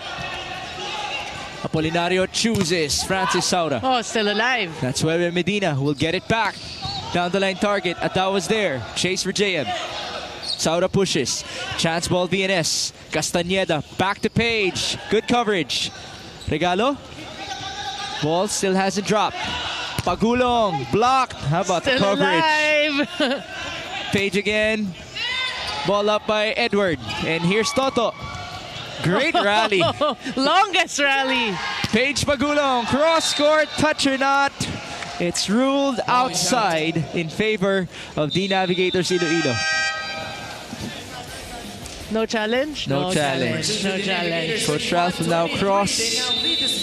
Apolinario chooses Francis Saura. Oh, still alive. That's where Medina will get it back. Down the line target. Adao was there. Chase for JM. Saura pushes. Chance ball VNS. Castañeda back to Page. Good coverage. Regalo. Ball still hasn't dropped. Pagulong blocked. How about Still the coverage? alive. Page again. Ball up by Edward. And here's Toto. Great rally. Longest rally. Page Pagulong. Cross court. Touch or not. It's ruled outside in favor of the Navigators Iloilo. No challenge? No challenge. No challenge. Coach Ralph will now cross.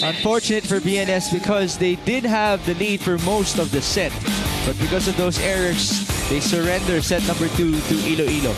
Unfortunate for VNS because they did have the lead for most of the set. But because of those errors, they surrender set number 2 to Iloilo.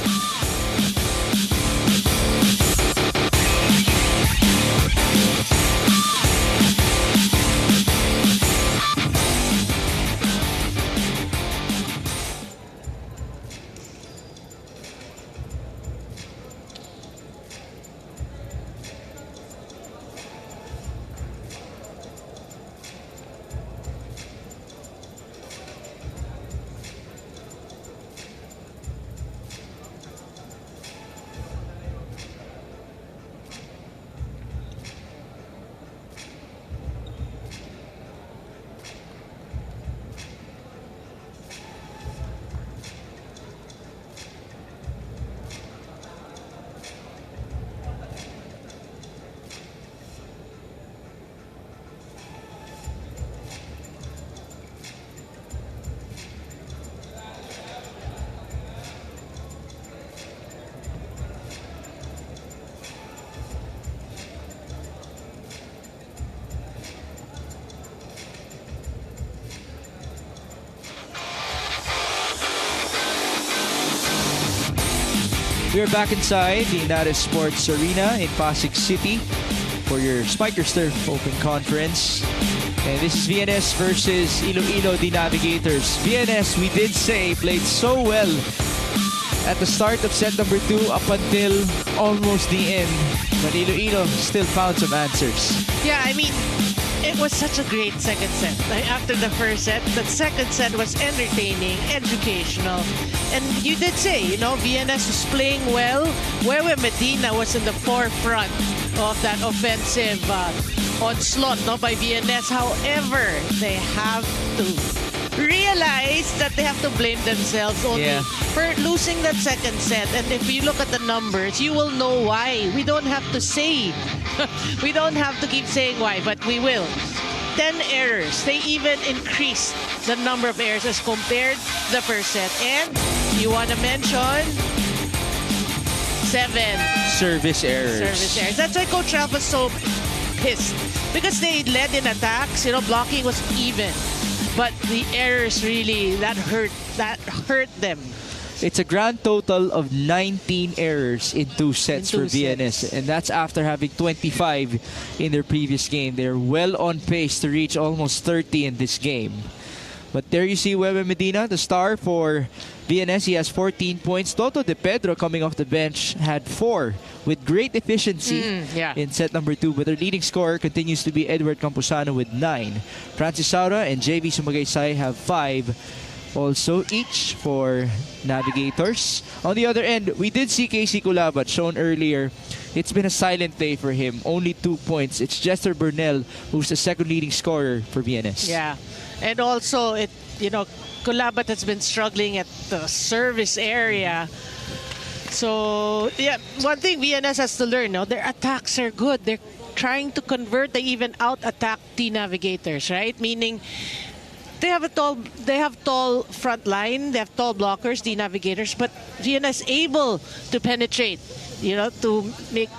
We are back inside the United Sports Arena in Pasig City for your Spikers Turf Open Conference. And this is VNS versus Iloilo, the Navigators. VNS, we did say, played so well at the start of set number 2 up until almost the end. But Iloilo still found some answers. Yeah, I mean, it was such a great second set. Like, after the first set, the second set was entertaining, educational. And you did say, you know, VNS was playing well. Wewe Medina was in the forefront of that offensive onslaught, no, by VNS. However, they have to realize that they have to blame themselves only for losing that second set. And if you look at the numbers, you will know why. We don't have to say. We don't have to keep saying why, but we will. 10 errors. They even increased the number of errors as compared to the first set. And you want to mention 7 service errors. Service errors. That's why Coach Ralph was so pissed. Because they led in attacks, you know, blocking was even. But the errors really, that hurt them. It's a grand total of 19 errors in 2 sets for VNS. And that's after having 25 in their previous game. They're well on pace to reach almost 30 in this game. But there you see Wewe Medina, the star for VNS. He has 14 points. Toto De Pedro, coming off the bench, had 4 with great efficiency in set number 2. But their leading scorer continues to be Edward Camposano with 9. Francis Saura and JV Sumagaysay have 5 also each for Navigators. On the other end, we did see Casey Culabat shown earlier. It's been a silent day for him. Only 2 points. It's Jester Burnell who's the second leading scorer for VNS. Yeah. And also, Culabat has been struggling at the service area. So, yeah, one thing VNS has to learn, their attacks are good. They're trying to convert. They even out-attack the Navigators, right? Meaning, they have tall front line, they have tall blockers, the Navigators, but VNS able to penetrate, to make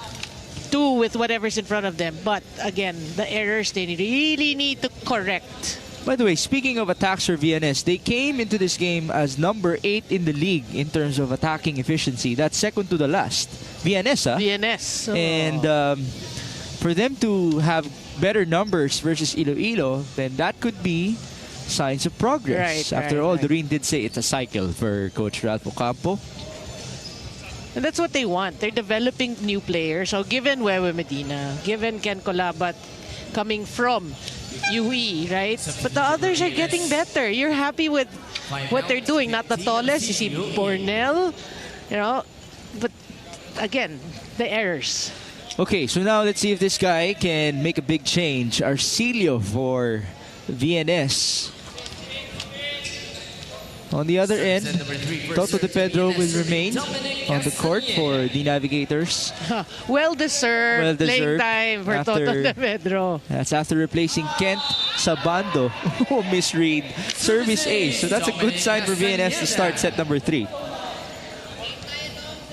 do with whatever's in front of them. But again, the errors they really need to correct. By the way, speaking of attacks for VNS, they came into this game as number 8 in the league in terms of attacking efficiency. That's second to the last. VNS, ah. VNS. Oh. And for them to have better numbers versus Iloilo, then that could be signs of progress. After all, Doreen did say it's a cycle for Coach Ralph Ocampo. And that's what they want. They're developing new players. So given Wewe Medina, given Ken Colabat coming from UE, right? But the others are getting better. You're happy with what they're doing. Not the tallest. You see Bornell, you know. But again, the errors. Okay, so now let's see if this guy can make a big change. Arcilio for VNS. On the other end, Toto De Pedro will remain on the court for the Navigators. Well-deserved playing time for Toto De Pedro. That's after replacing Kent Sabando. Oh, misread. Service ace. So that's a good sign for VNS to start set number 3.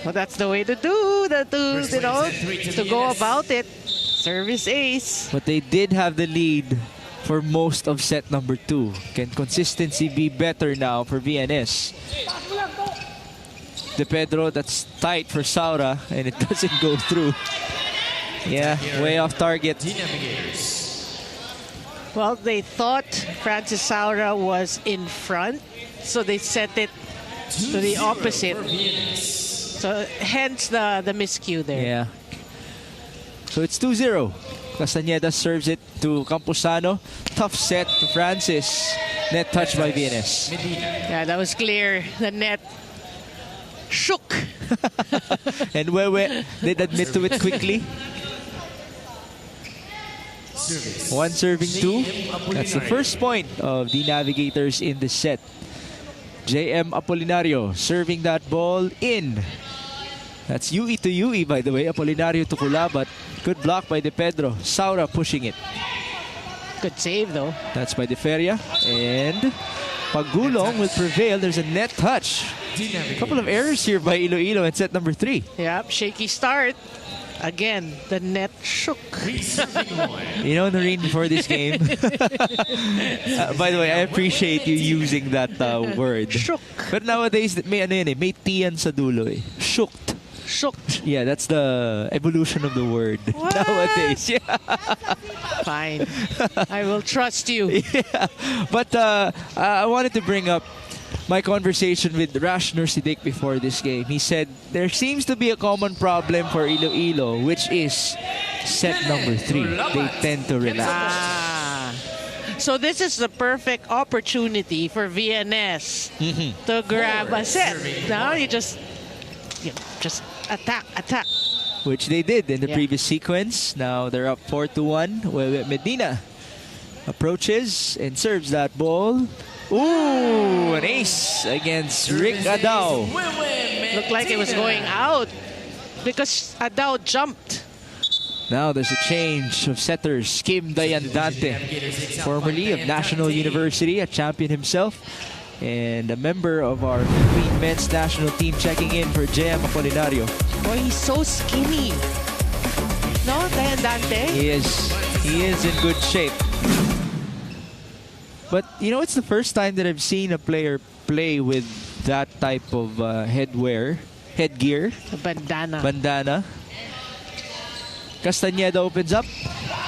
Well, that's the way to do to go about it. Service ace. But they did have the lead for most of set number 2. Can consistency be better now for VNS? De Pedro, that's tight for Saura, and it doesn't go through. Yeah, way off target. Well, they thought Francis Saura was in front, so they set it to the opposite. So hence the miscue there. Yeah. So it's 2-0. Castañeda serves it to Camposano. Tough set to Francis. Net touch by VNS. Yeah, that was clear. The net shook. And Wewe did admit to it quickly. 1 serving 2. That's the first point of the Navigators in the set. JM Apolinario serving that ball in. That's UE to UE, by the way. Apolinario to Colabat. Good block by De Pedro. Saura pushing it. Good save, though. That's by De Feria. And Pagulong will prevail. There's a net touch. A couple of errors here by Iloilo in set number 3. Yep, shaky start. Again, the net shook. You know, Noreen, before this game, by the way, I appreciate you using that word. Shook. But nowadays, may tiyan sa dulo eh. Shooked. Shooked. Yeah, that's the evolution of the word nowadays. Yeah. Fine. I will trust you. Yeah. But I wanted to bring up my conversation with Rashner Siddiq before this game. He said there seems to be a common problem for Iloilo, which is set number 3. They tend to relax. So this is the perfect opportunity for VNS to grab a set. Now you just attack. Which they did in the previous sequence. Now they're up 4-1. Medina approaches and serves that ball. Ooh, an ace against Rick Adao. Looked like it was going out because Adao jumped. Now there's a change of setters. Kim Dayandante, formerly of National University, a champion himself, and a member of our Queen men's national team, checking in for JM Apolinario. Boy, he's so skinny. No, Dayandante? He is in good shape. But, you know, it's the first time that I've seen a player play with that type of headgear. The bandana. Bandana. Castañeda opens up.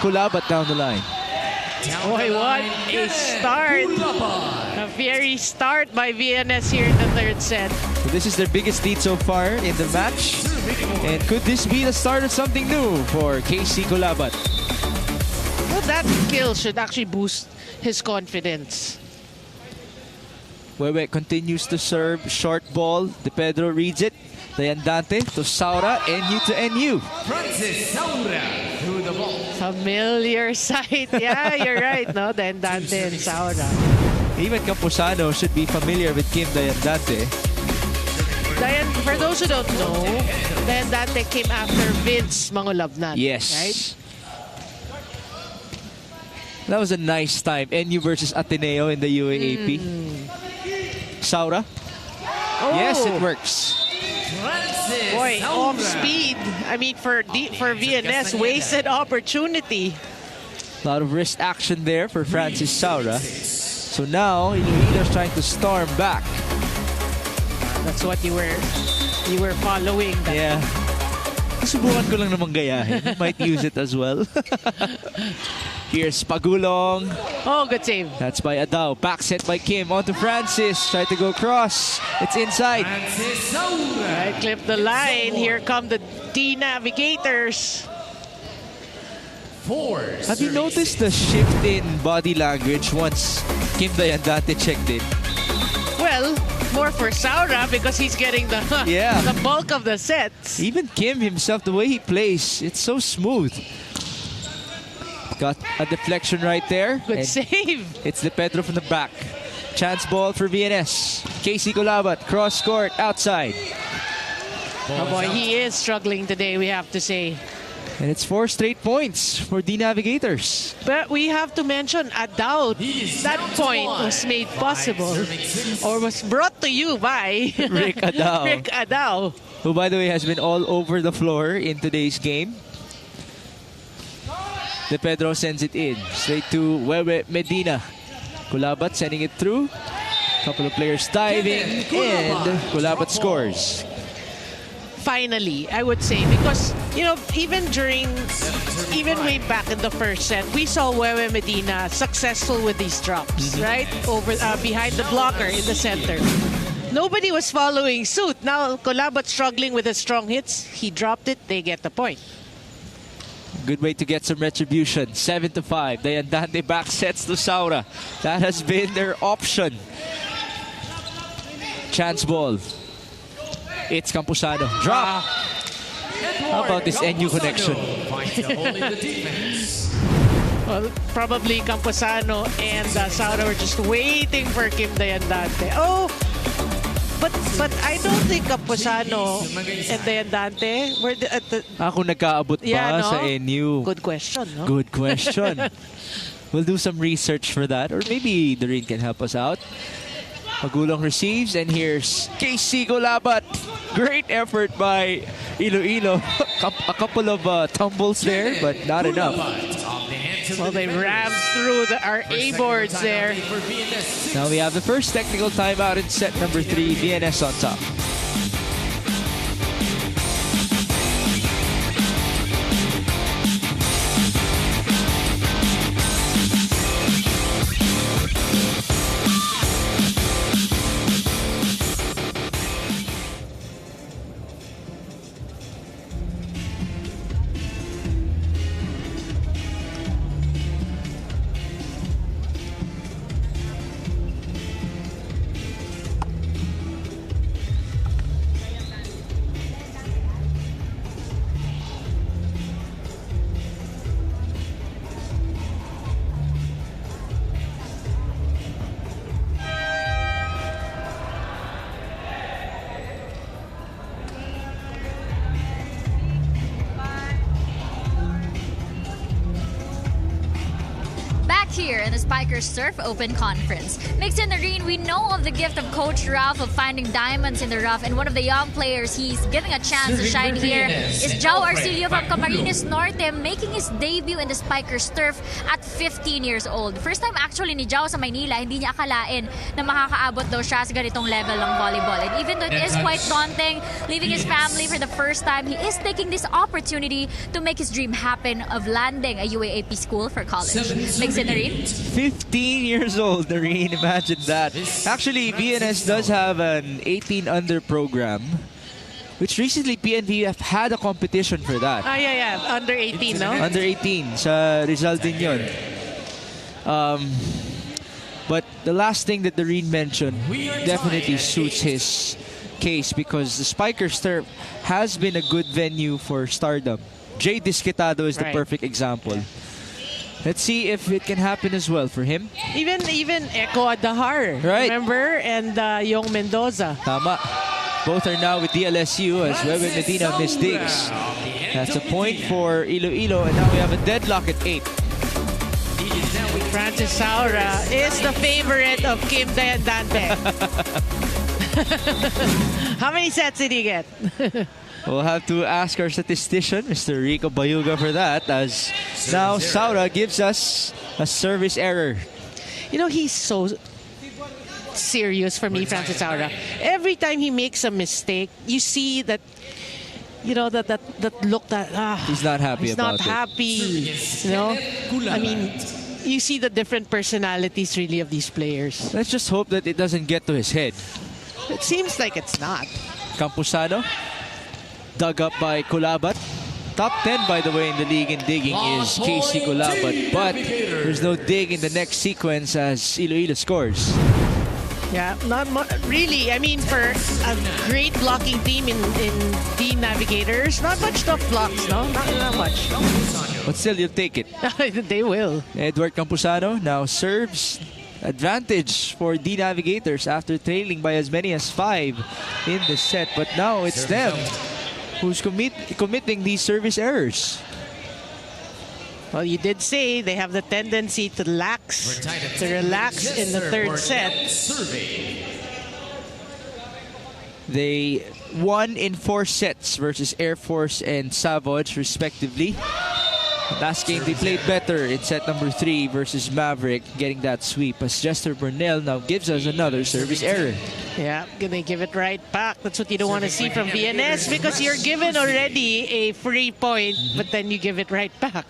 Colabat down the line. Boy, what a start. A very start by VNS here in the third set. So this is their biggest lead so far in the match. And could this be the start of something new for KC Colabat? Well, that skill should actually boost his confidence. Wewe continues to serve. Short ball. De Pedro reads it. Dayandante to Saura. NU to NU. Francis Saura through the ball. Familiar sight. Yeah, you're right, no? Dayandante and Saura. Even Camposano should be familiar with Kim Dayandante. For those who don't know, Dayandante came after Vince Mangolabnan. Yes. Right? That was a nice time. NU versus Ateneo in the UAAP. Saura. Oh. Yes, it works. Boy, off speed. I mean, for VNS, wasted opportunity. A lot of wrist action there for Francis Saura. So now, Iloilo's trying to storm back. That's what you were following. Yeah. Subukan ko lang naman gayahin. Might use it as well. Here's Pagulong. Oh, good save. That's by Adao. Back set by Kim. On to Francis. Try to go cross. It's inside. Right, clip the line. Here come the D Navigators. Have you noticed the shift in body language once Kim Dayandate checked in? Well, more for Saura because he's getting the bulk of the sets. Even Kim himself, the way he plays, it's so smooth. Got a deflection right there. Good save. It's the Pedro from the back. Chance ball for VNS. Casey Colabat, cross court, outside. Oh boy, he is struggling today, we have to say. And it's 4 straight points for the Navigators. But we have to mention Adao. That point was made possible or was brought to you by Rick Adao. Rick Adao. Who, by the way, has been all over the floor in today's game. De Pedro sends it in. Straight to Wewe Medina. Colabat sending it through. Couple of players diving. And Colabat scores. Finally, I would say, because, you know, even way back in the first set, we saw Wewe Medina successful with these drops, right? Over behind the blocker in the center. Nobody was following suit. Now, Colabat struggling with the strong hits. He dropped it, they get the point. Good way to get some retribution. 7-5. Dayandante back sets to Saura. That has been their option. Chance ball. It's Camposano. Drop. How about this NU connection? Well, probably Camposano and Saura were just waiting for Kim Dayandante. Oh, but I don't think Camposano and Dayandante were at the... Ako nagkaabot ba sa NU? Good question, no? Good question. We'll do some research for that, or maybe Doreen can help us out. Pagulong receives, and here's Casey Colabat. Great effort by Iloilo. A couple of tumbles there, but not enough. Well, they rammed through our A-boards there. Now we have the first technical timeout in set number 3. VNS on top. Here in the Spikers Surf Open Conference. Mix and Noreen, we know of the gift of Coach Ralph of finding diamonds in the rough, and one of the young players he's giving a chance to shine here is Jao Arcilio from Camarines Norte, making his debut in the Spikers Turf at 15 years old. First time actually ni Jao sa Maynila, hindi niya akalain na makakaabot daw siya sa ganitong level ng volleyball. And even though it is quite daunting, leaving his family for the first time, he is taking this opportunity to make his dream happen of landing a UAAP school for college. Mix and Noreen. 15 years old, Noreen. Imagine that. Actually, VNS does have an 18-under program, which recently PNVF had a competition for that. Yeah. Under 18, no? Under 18. Sa Rizal din yun. But the last thing that Doreen mentioned definitely suits his case, because the Spikers Turf has been a good venue for stardom. Jay Disquetado is the perfect example. Let's see if it can happen as well for him. Even Echo Adahar, remember? And Yong Mendoza. Tama. Both are now with DLSU as Wewe Medina misdigs. That's a point for Iloilo, and now we have a deadlock at 8. Francis Saura is the favorite of Kim Dayandante. How many sets did he get? We'll have to ask our statistician, Mr. Rico Bayuga, for that, as now Saura gives us a service error. You know, he's so serious for me, Francis Saura. Every time he makes a mistake, you see that, you know, that look that He's not happy he's about not happy. You know, I mean, you see the different personalities really of these players. Let's just hope that it doesn't get to his head. It seems like it's not. Campusano, dug up by Kulabat. Top 10, by the way, in the league in digging is Casey Kulabat, but there's no dig in the next sequence as Iloilo scores. Yeah, not really. I mean, for a great blocking team in the Navigators, not much tough blocks, no? Not much. But still, you'll take it. They will. Edward Campusano now serves. Advantage for the Navigators after trailing by as many as 5 in the set. But now it's them who's committing these service errors. Well, you did say they have the tendency to relax in the third set. They won in 4 sets versus Air Force and Savage, respectively. Last game, they played better in set number 3 versus Maverick, getting that sweep. As Jester Burnell now gives us another service error. Yeah, gonna give it right back. That's what you don't want to see from VNS, because you're given already a free point, but then you give it right back.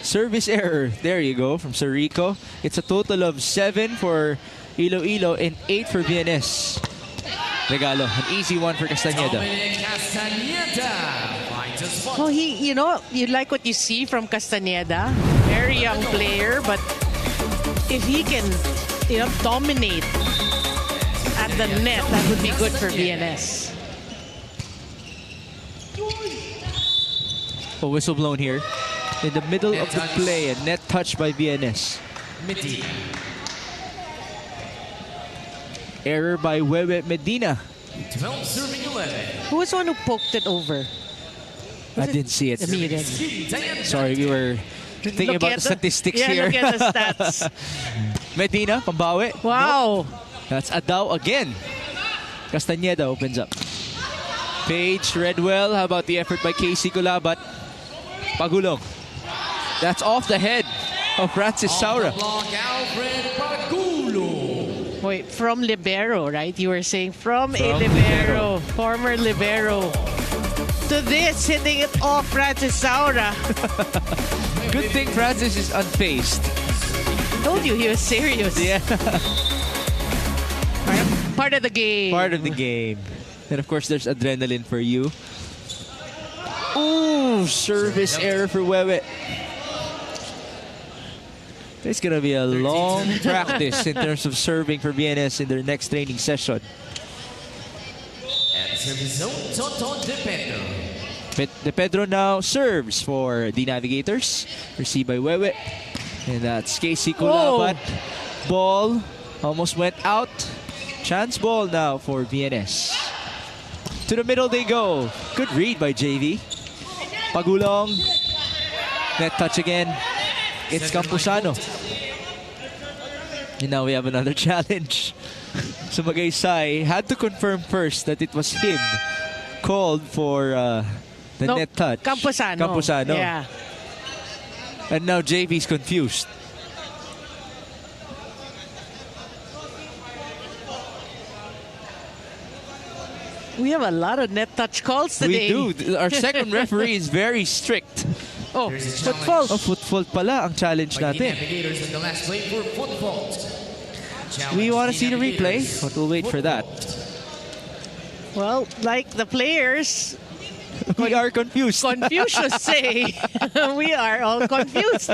Service error. There you go, from Sir Rico. It's a total of 7 for Iloilo and 8 for VNS. Regalo, an easy one for Castañeda. Well, you know, you like what you see from Castañeda. Very young player, but if he can, you know, dominate at the net, that would be good for VNS. A whistle blown here. In the middle of the play, a net touch by VNS. Error by Wewe Medina. 12 serving 11. Who was the one who poked it over? I didn't see it. Me either. Sorry, we were thinking about the statistics here. Look at the stats. Medina, pambawi. Wow. Nope. That's Adao again. Castañeda opens up. Page, Redwell. How about the effort by Casey Kulabat? Pagulong. That's off the head of Francis Saura. Wait, from libero, right? You were saying from a libero, former libero, to this, hitting it off Francis Saura. Good thing Francis is unfazed. I told you he was serious. Yeah. Part of the game. Part of the game. And of course, there's adrenaline for you. Ooh, service error for Wewe. It's going to be a long practice in terms of serving for VNS in their next training session. And service zone, Toto De Pedro. De Pedro now serves for the Navigators. Received by Wewe. And that's Casey Kulabat. Ball almost went out. Chance ball now for VNS. To the middle they go. Good read by JV. Pagulong. Net touch again. It's Campusano. And now we have another challenge. So Magaysay had to confirm first that it was him called for the net touch. Campusano. Yeah. And now JV's confused. We have a lot of net touch calls today. We do. Our second referee is very strict. Oh, foot fault. Oh, foot fault pala ang challenge natin. We want to see the replay, but we'll wait for that. Well, like the players, we are confused. Confucius say, we are all confused.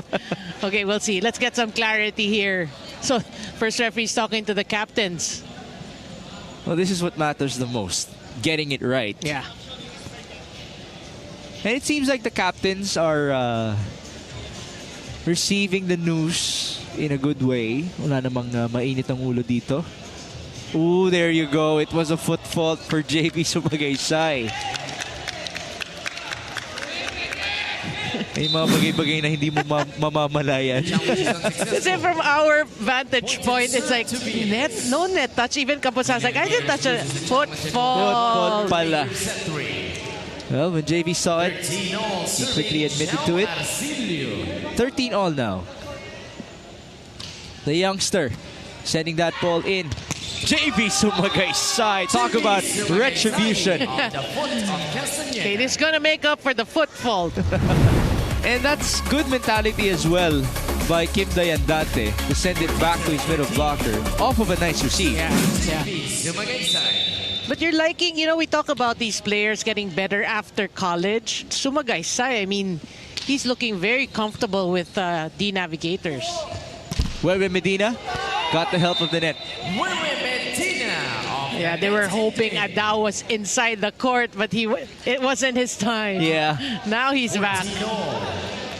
Okay, we'll see. Let's get some clarity here. So, first referee's talking to the captains. Well, this is what matters the most. Getting it right. Yeah. And it seems like the captains are receiving the news in a good way. Wala namang mainit ang ulo dito. Ooh, there you go. It was a foot fault for JP Sumagaysay. May mga bagay-bagay na hindi mo mamamalayan. Kasi from our vantage point, it's like, no net touch. Even Camposanos like, I didn't touch a football. Football pala. Well, when JV saw it, he quickly admitted to it. 13 all now. The youngster sending that ball in. JV Sumagay's side. Talk about retribution. Okay, this is gonna make up for the foot fault. And that's good mentality as well by Kim Dayandante to send it back to his middle blocker off of a nice receive. Yeah. But you're liking, we talk about these players getting better after college. Sumagay Sai, I mean, he's looking very comfortable with D Navigators. Wewe Medina got the help of the net. Yeah, they were hoping Adao was inside the court, but it wasn't his time. Yeah. Now he's back.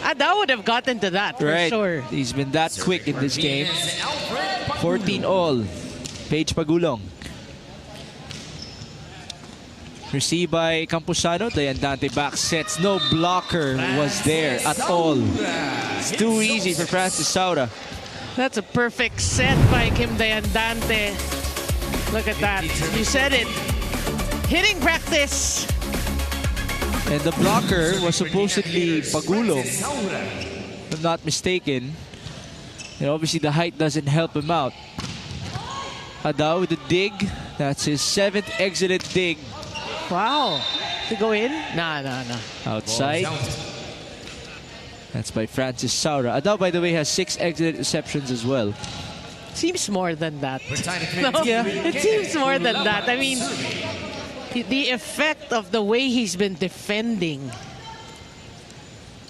Adao would have gotten to that for sure. He's been that quick in this game. 14 all. Paige Pagulong. Received by Camposano. Dayandante back sets. No blocker was there at all. It's too easy for Francis Saura. That's a perfect set by Kim Dayandante. Look at that. You said it. Hitting practice. And the blocker was supposedly Pagulong, if I'm not mistaken. And obviously the height doesn't help him out. Adao with the dig. That's his 7th exited dig. Wow. To go in? No. Outside. That's by Francis Saura. Adao, by the way, has 6 exited receptions as well. Seems more than that. No, yeah. It seems more than that. I mean, the effect of the way he's been defending.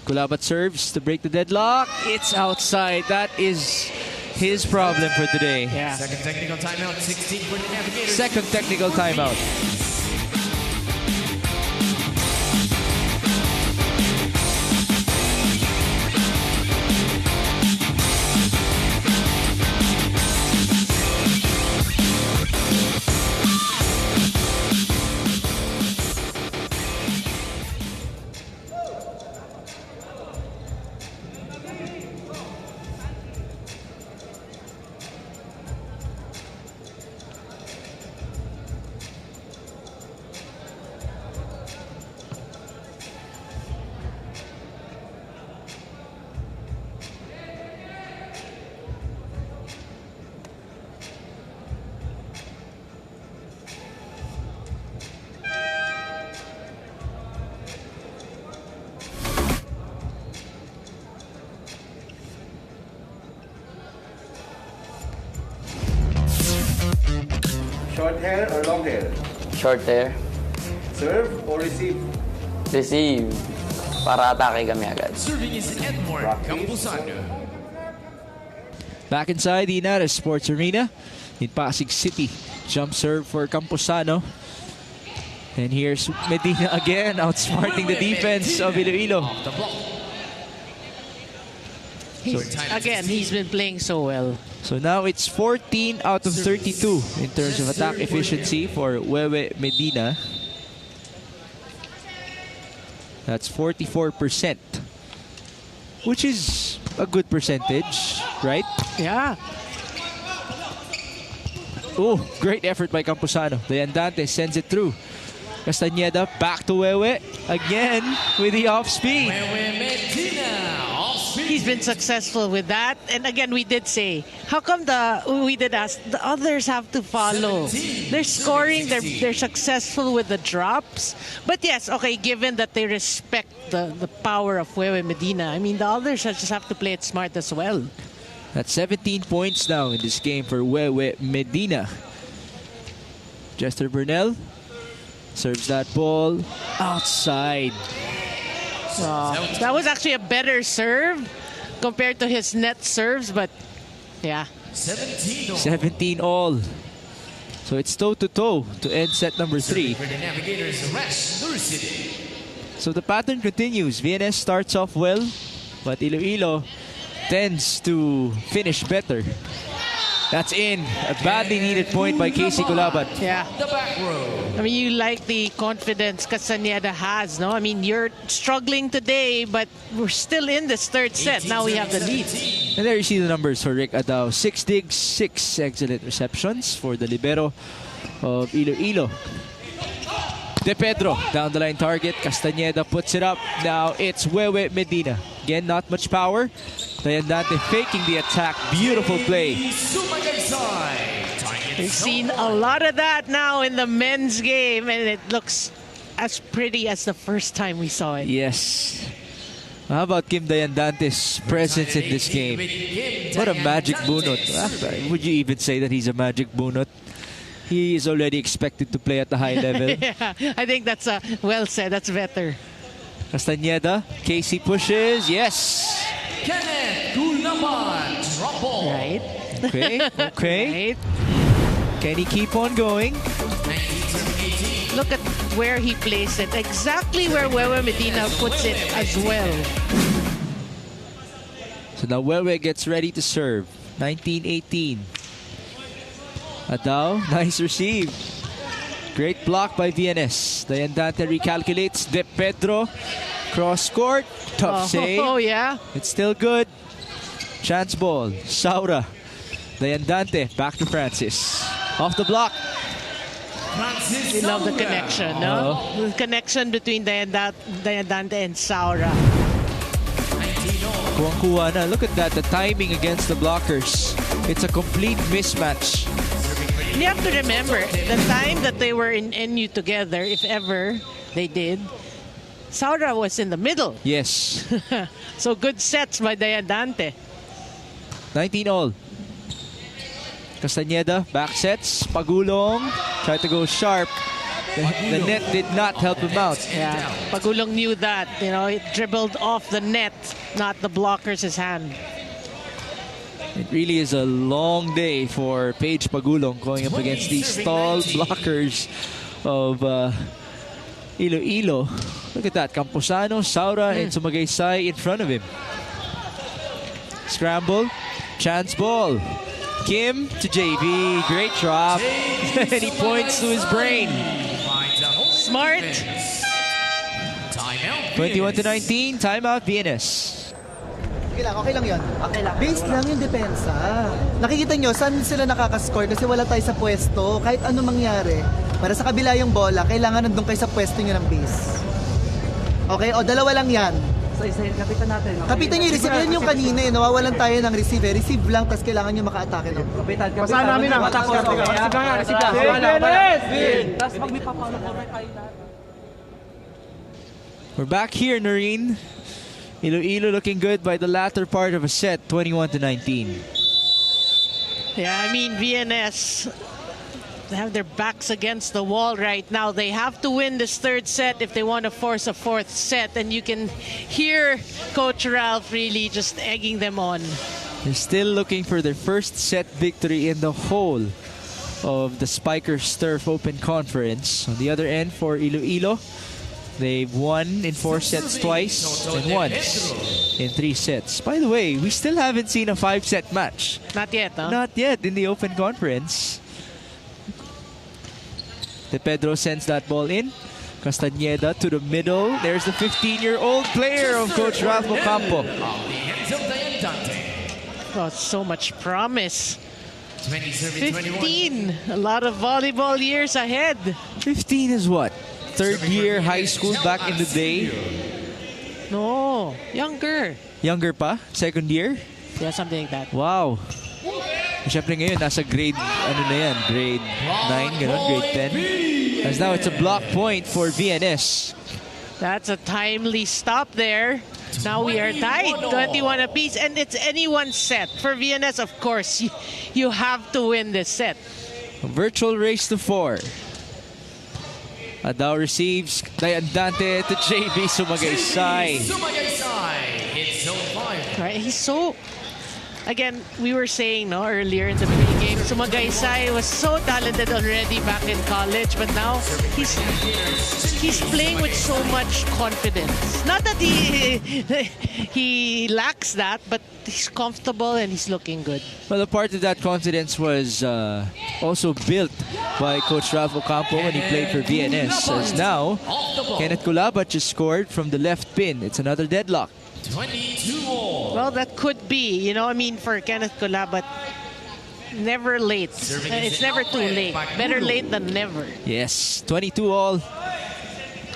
Kulabat serves to break the deadlock. It's outside. That is his problem for today. Yeah. Second technical timeout, 16 for the Navigators. Second technical timeout. Short hair or long hair? Short hair. Serve or receive? Receive. Para atake kami agad. Serving is Edmore Camposano. Back inside the Inares Sports Arena in Pasig City. Jump serve for Camposano. And here's Medina again, outsmarting the defense of Iloilo. He's been playing so well. So now it's 14 out of 32 in terms of attack efficiency for Wewe Medina. That's 44%, which is a good percentage, right? Yeah. Oh, great effort by Camposano. Dayandante sends it through. Castañeda back to Wewe again with the off speed. He's been successful with that. And again, we did say, how come we did ask, the others have to follow? They're scoring, they're successful with the drops. But yes, okay, given that they respect the power of Wewe Medina, I mean, the others just have to play it smart as well. That's 17 points now in this game for Wewe Medina. Jester Burnell serves that ball outside. That was actually a better serve compared to his net serves, but yeah. 17 all. So it's toe-to-toe to end set number 3. For the Navigators, Rash City. So the pattern continues. VNS starts off well, but Iloilo tends to finish better. That's in. A badly needed point by Casey Colaban. Yeah. The back row. I mean, you like the confidence Castañeda has, no? I mean, you're struggling today, but we're still in this third set. Now we have the lead. And there you see the numbers for Rick Adao. 6 digs, 6 excellent receptions for the libero of Iloilo. De Pedro, down the line target. Castañeda puts it up. Now it's Wewe Medina. Again, not much power. Dayandante faking the attack. Beautiful play. We've seen a lot of that now in the men's game, and it looks as pretty as the first time we saw it. Yes. How about Kim Dayandante's presence in this game? What a magic bunot. Would you even say that he's a magic bunot? He is already expected to play at the high level. Yeah, I think that's well said. That's better. Castañeda, Casey pushes. Yes. Kenneth Gulaban, drop ball. Right. Okay, okay. Right. Can he keep on going? Look at where he placed it. Exactly where Wewe Medina puts it as well. So now Wewe gets ready to serve. 19-18. Adao, nice receive. Great block by VNS. Dayandante recalculates. De Pedro, cross court. Tough save. Oh, yeah. It's still good. Chance ball. Saura. Dayandante, back to Francis. Off the block. We love the connection, no? The connection between Dayandante and Saura. Kuwang-kuwa na. Look at that. The timing against the blockers. It's a complete mismatch. You have to remember, the time that they were in NU together, if ever they did, Saura was in the middle. Yes. So good sets by Dayandante. 19 all. Castañeda, back sets. Pagulong, tried to go sharp. The net did not help him out. Yeah, Pagulong knew that. You know, it dribbled off the net, not the blockers' hand. It really is a long day for Paige Pagulong going up against these tall blockers of Iloilo. Look at that. Camposano, Saura, and Sumagaysay in front of him. Scramble. Chance ball. Kim to JB. Great drop. And he points to his brain. Smart. 21-19. Timeout VNS. Okay lang yun. Okay lang. Based lang yung depensa. Nakikita nyo, saan sila nakakascore kasi wala tayo sa pwesto. Kahit ano mangyari, para sa kabila yung bola, kailangan nandun kayo sa pwesto nyo ng base. Okay? O, dalawa lang yan. So, kapitan natin. Okay? Kapitan nyo yung receive. Yan yung kanina eh. Nawawalan tayo ng receive eh. Receive lang, tas kailangan nyo maka-atake lang. Kapitan. Basta namin ang tapos. Receive lang. Tapos pag may papalo ko rin kayo lahat. We're back here, Noreen. Iloilo looking good by the latter part of a set, 21-19. Yeah, I mean, VNS, they have their backs against the wall right now. They have to win this third set if they want to force a fourth set. And you can hear Coach Ralph really just egging them on. They're still looking for their first set victory in the whole of the Spikers Turf Open Conference. On the other end for Iloilo, they've won in 4 sets twice and once in 3 sets. By the way, we still haven't seen a 5-set match. Not yet, huh? Not yet in the Open Conference. De Pedro sends that ball in. Castañeda to the middle. There's the 15-year-old player of Coach Ralph Ocampo. Oh, so much promise. 15. A lot of volleyball years ahead. 15 is what? 3rd year high school back in the day? No, younger. Younger pa? 2nd year? Yeah, something like that. Wow. Siyempre ngayon, nasa grade, ano na yan? Grade 9, ganun, grade 10. As now, it's a block point for VNS. That's a timely stop there. Now we are tied, 21 apiece, and it's anyone's set. For VNS, of course, you have to win this set. A virtual race to 4. Adao receives. Dayandante to JB Sumagaysay. Sumagaysay hits zone 5. Right, he's so again, we were saying earlier in the beginning game, Sumagaysay was so talented already back in college, but now he's playing with so much confidence. Not that he lacks that, but he's comfortable and he's looking good. Well, a part of that confidence was also built by Coach Ralph Ocampo when he played for VNS. As now, Kenneth Culabat just scored from the left pin. It's another deadlock. 22 all. Well, that could be, for Kenneth Culabat, never late. It's never too late. Better late than never. Yes, 22 all.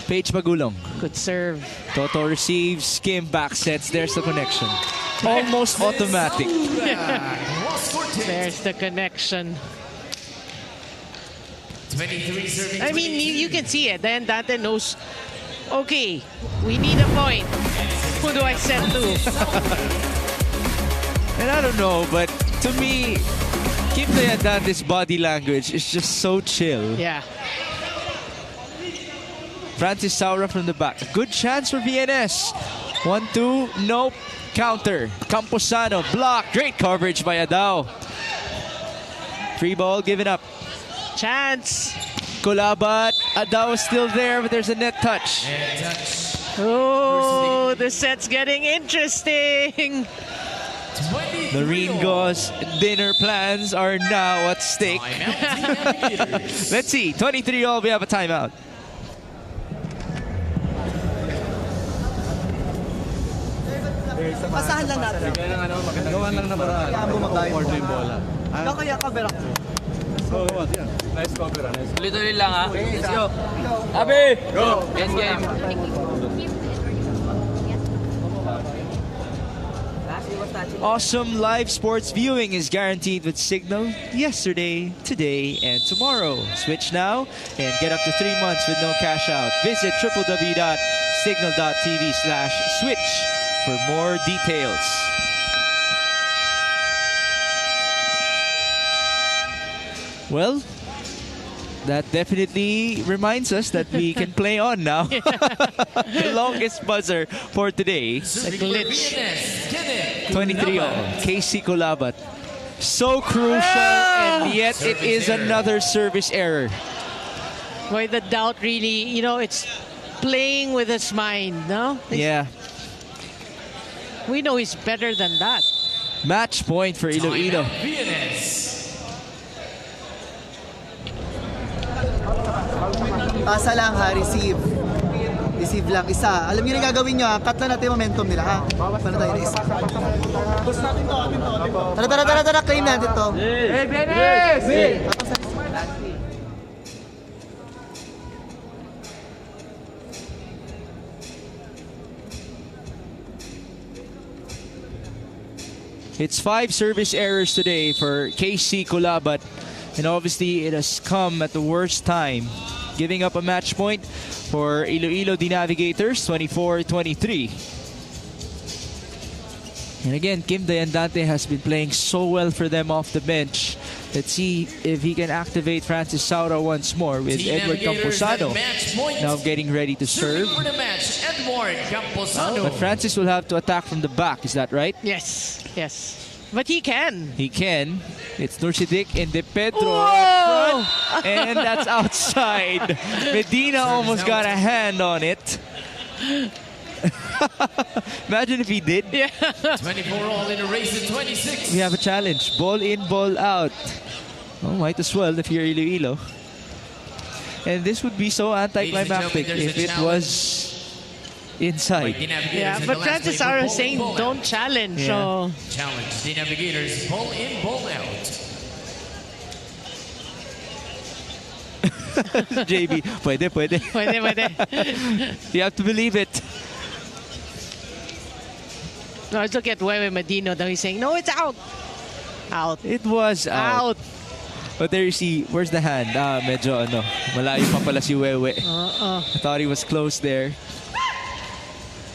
Paige Magulong. Good serve. Toto receives, Kim back sets. There's the connection. Almost automatic. There's the connection. 23 serving. I mean, you can see it. Then Dante knows, okay, we need a point. Who do I send to? And I don't know, but to me, Kim Dayandante's body language is just so chill. Yeah. Francis Saura from the back. Good chance for VNS. 1-2. Nope. Counter. Camposano. Block. Great coverage by Adao. Free ball given up. Chance. Culabat. Adao is still there, but there's a net touch. Oh, the set's getting interesting. The Ringo's dinner plans are now at stake. Let's see. 23 all. We have a timeout. Pasahan lang natin. Gawa lang na paraan. Kaya mo mag-dive. Order yung bola. Kaya cover ako. Nice cover. Tuloy-tuloy lang ha. Let's go. Abi! Go! End game. Awesome live sports viewing is guaranteed with Signal yesterday, today, and tomorrow. Switch now and get up to 3 months with no cash out. Visit www.signal.tv/switch for more details. Well, that definitely reminds us that we can play on now. The longest buzzer for today. The glitch. 23 all. Casey Culabat. So crucial, and yet it is another service error. Boy, the doubt really, it's playing with his mind, no? Yeah. We know he's better than that. Match point for Iloilo. Pasa lang ha, receive. Receive lang, isa. Alam niyo na gagawin nyo ha, cut lang natin yung momentum nila ha. Paano tayo na isa? Tara, claim natin to. Hey, VNS! It's 5 service errors today for KC Culabat. And obviously, it has come at the worst time. Giving up a match point for Iloilo the Navigators, 24-23. And again, Kim Dayandante has been playing so well for them off the bench. Let's see if he can activate Francis Saura once more with Edward Camposano now getting ready to serve. But Francis will have to attack from the back, is that right? Yes. But he can. He can. It's Nursidik and De Pedro up front, and that's outside. Medina almost got a hand on it. Imagine if he did. Yeah. 24 all in a race in 26. We have a challenge. Ball in, ball out. Oh, might as well if you're Iloilo. And this would be so anticlimactic if it was inside. Yeah, but Francis Saura is saying don't challenge. Yeah. So Challenge the Navigators. Ball in, ball out. JB, pwede. Pwede. You have to believe it. No, let's look at Wewe Medino. Though he's saying, no, it's out. Out. It was out. But there you see, where's the hand? Medyo malayo pa pala si Wewe. I thought he was close there.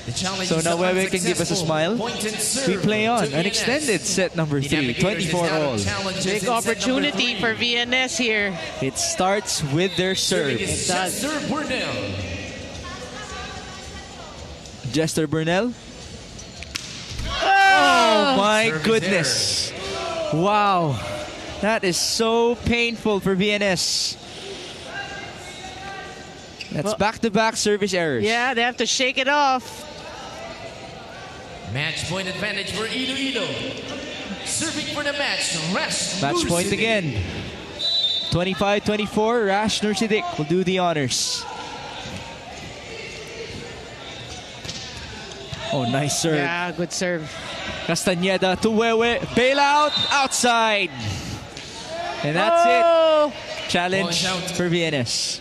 So now Wewe can give us a smile. We play on an extended set number 3, 24 all. Big opportunity for VNS here. It starts with their serve. It does. Jester Burnell. Oh my Service goodness. Wow. That is so painful for VNS. That's back-to-back service errors. Yeah, they have to shake it off. Match point advantage for Iloilo. Serving for the match, Rash Match point Nursidik. again. 25-24, Rash Nursidik will do the honors. Oh, nice serve. Yeah, good serve. Castañeda to Wewe. Bailout outside. And that's Oh! it. Challenge Point out. for VNS.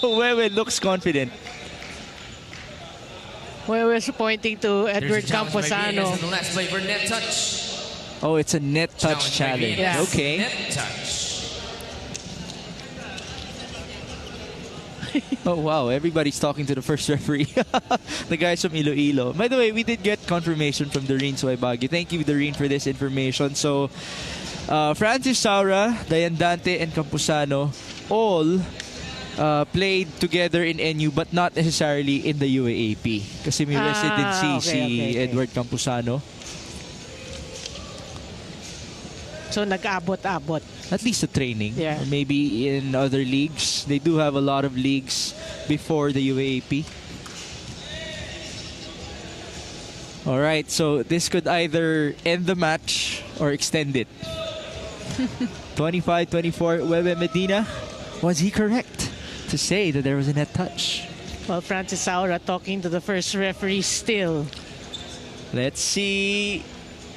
Wewe looks confident. We was pointing to There's a Edward challenge by Camposano. VNS in the last play for net touch. Oh, it's a net touch challenge. Challenge by Yeah. VNS, Okay. Net touch. Oh, wow. Everybody's talking to the first referee. The guys from Iloilo. By the way, we did get confirmation from Doreen Suaybagi. Thank you, Doreen, for this information. So, Francis Saura, Dayandante, and Camposano all played together in NU but not necessarily in the UAAP. Kasi may residency si Edward Camposano. So nag-abot-abot. At least a training. Yeah. Or maybe in other leagues. They do have a lot of leagues before the UAAP. Alright, so this could either end the match or extend it. 25-24, Webe Medina. Was he correct to say that there was a net touch? Well, Francis Saura talking to the first referee still. Let's see.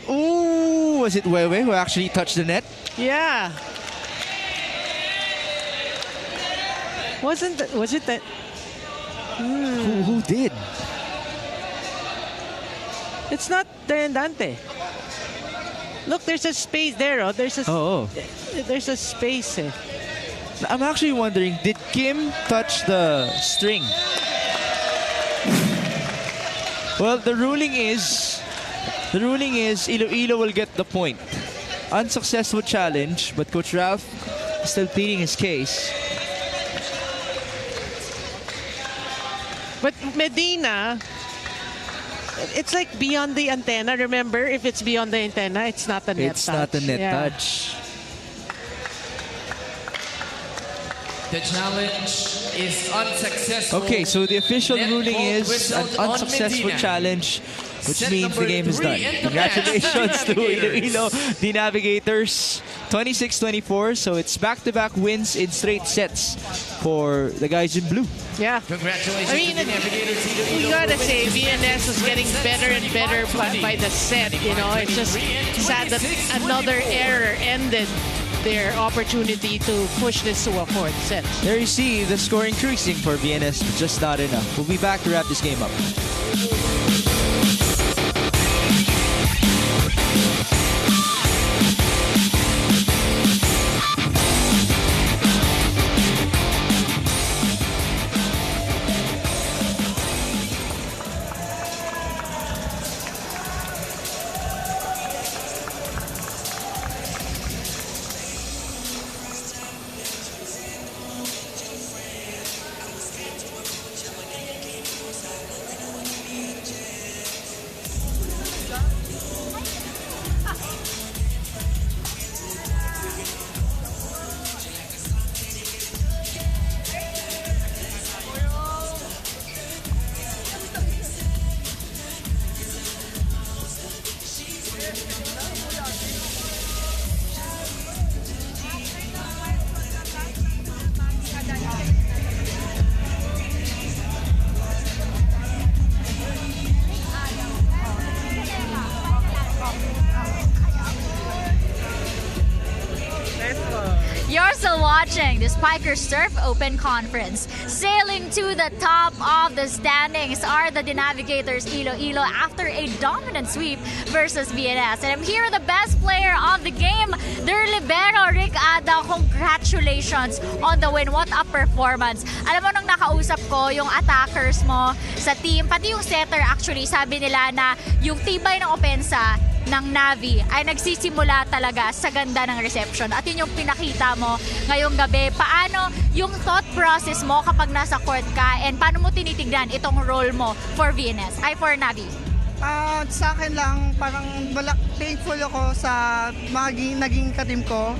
Ooh, was it Wewe who actually touched the net? Yeah. Was it that? Who did? It's not Dayandante. Look, there's a space there. Oh, there's a space. Eh. I'm actually wondering, did Kim touch the string? Well, the ruling is Iloilo will get the point. Unsuccessful challenge, but Coach Ralph is still pleading his case. But Medina, it's like beyond the antenna. Remember, if it's beyond the antenna, it's not a net touch. It's not a net Yeah. touch. The challenge is unsuccessful. Okay, so the official Net ruling ball is whistled an on unsuccessful Medina. challenge, which Set means the number game is 3 done. in the Congratulations match, to Navigators. Iloilo, the Navigators. 26-24, so it's back-to-back wins in straight sets for the guys in blue. Yeah. Congratulations I mean, to the Navigators. Iloilo You gotta for say, winning VNS was getting better and better by the set. You know, it's just sad that another error ended their opportunity to push this to a fourth set. There you see the score increasing for VNS, but just not enough. We'll be back to wrap this game up. You're still watching the Spikers Surf Open Conference. Sailing to the top of the standings are the Navigators Iloilo after a dominant sweep versus VNS. And I'm here with the best player of the game, their libero, Rick Ada. Congratulations on the win. What a performance. Alam mo, nung nakausap ko yung attackers mo sa team, pati yung setter actually, sabi nila na yung tibay ng opensa ng Navi ay nagsisimula talaga sa ganda ng reception. At yun yung pinakita mo ngayong gabi. Paano yung thought process mo kapag nasa court ka and paano mo tinitignan itong role mo for VNS, ay for Navi? Sa akin lang, parang thankful ako sa mga naging katim ko.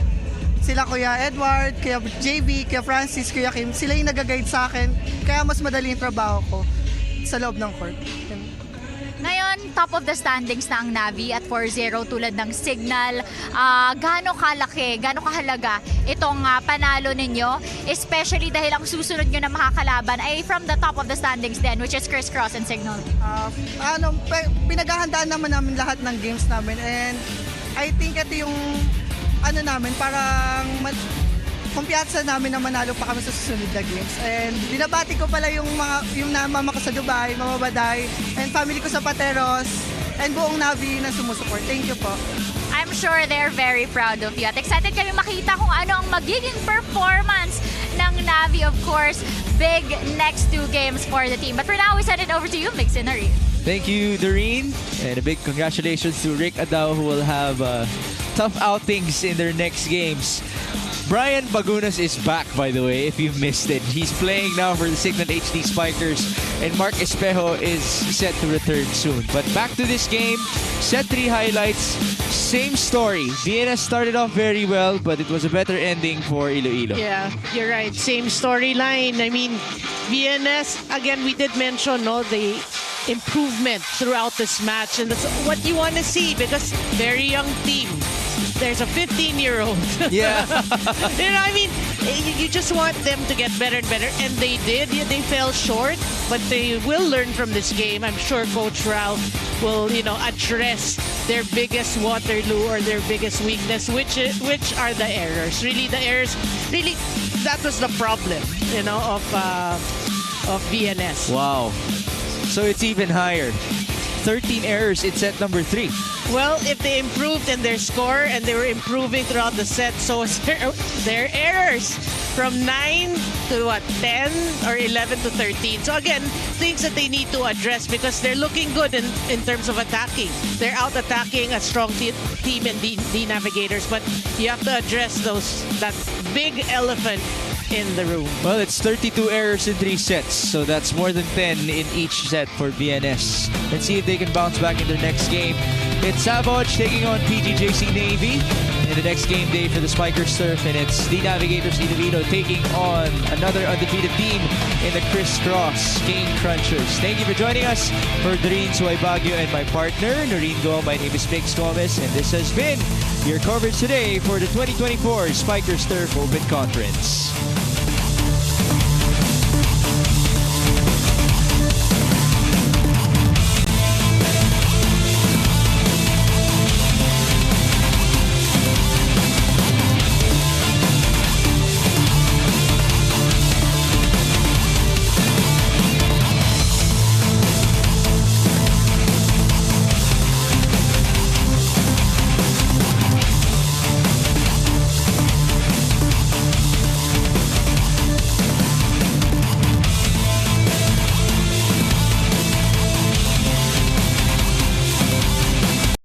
Sila Kuya Edward, Kuya JB, Kuya Francis, Kuya Kim, sila yung nag-guide sa akin. Kaya mas madali yung trabaho ko sa loob ng court. Ngayon, top of the standings na ang Navi at 4-0 tulad ng Signal. Gaano kalaki, gaano kahalaga itong panalo ninyo? Especially dahil ang susunod nyo na makakalaban ay from the top of the standings din, which is Criss Cross and Signal. Pinaghahandaan naman namin lahat ng games namin, and I think ito yung namin, parang kumpiyansa namin na manalo pa kami sa susunod na games. And binabati ko pala yung mama ko sa Dubai, Mama Baday, and family ko sa Pateros, and buong Navi na sumusuport. Thank you po. I'm sure they're very proud of you. At excited kami makita kung ano ang magiging performance ng Navi. Of course, big next 2 games for the team. But for now, we send it over to you, Mix and Nareen. Thank you, Doreen. And a big congratulations to Rick Adao, who will have tough outings in their next games. Brian Bagunas is back, by the way, if you missed it. He's playing now for the Signal HD Spikers, and Mark Espejo is set to return soon. But back to this game, set 3 highlights, same story. VNS started off very well, but it was a better ending for Iloilo. Yeah, you're right. Same storyline. I mean, VNS, again, we did mention the improvement throughout this match, and that's what you want to see because very young team. There's a 15-year-old. Yeah. I mean, you just want them to get better and better, and they did. Yeah, they fell short, but they will learn from this game. I'm sure Coach Ralph will, address their biggest Waterloo or their biggest weakness, which are the errors. Really, the errors. Really, that was the problem, of VNS. Wow. So it's even higher. 13 errors in set number 3. Well, if they improved in their score and they were improving throughout the set, so is their errors from 9 to 10 or 11 to 13. So again, things that they need to address because they're looking good in terms of attacking. They're out attacking a strong team in the Navigators, but you have to address that big elephant in the room. Well, it's 32 errors in 3 sets, so that's more than 10 in each set for VNS. Let's see if they can bounce back in their next game. It's Savage taking on PGJC Navy in the next game day for the Spikers Turf, and it's the Navigators Iloilo taking on another undefeated team in the Criss Cross Game Crunchers. Thank you for joining us. For Doreen Suaybagyo and my partner, Noreen Go, my name is Mix Gomez, and this has been your coverage today for the 2024 Spikers Turf Open Conference.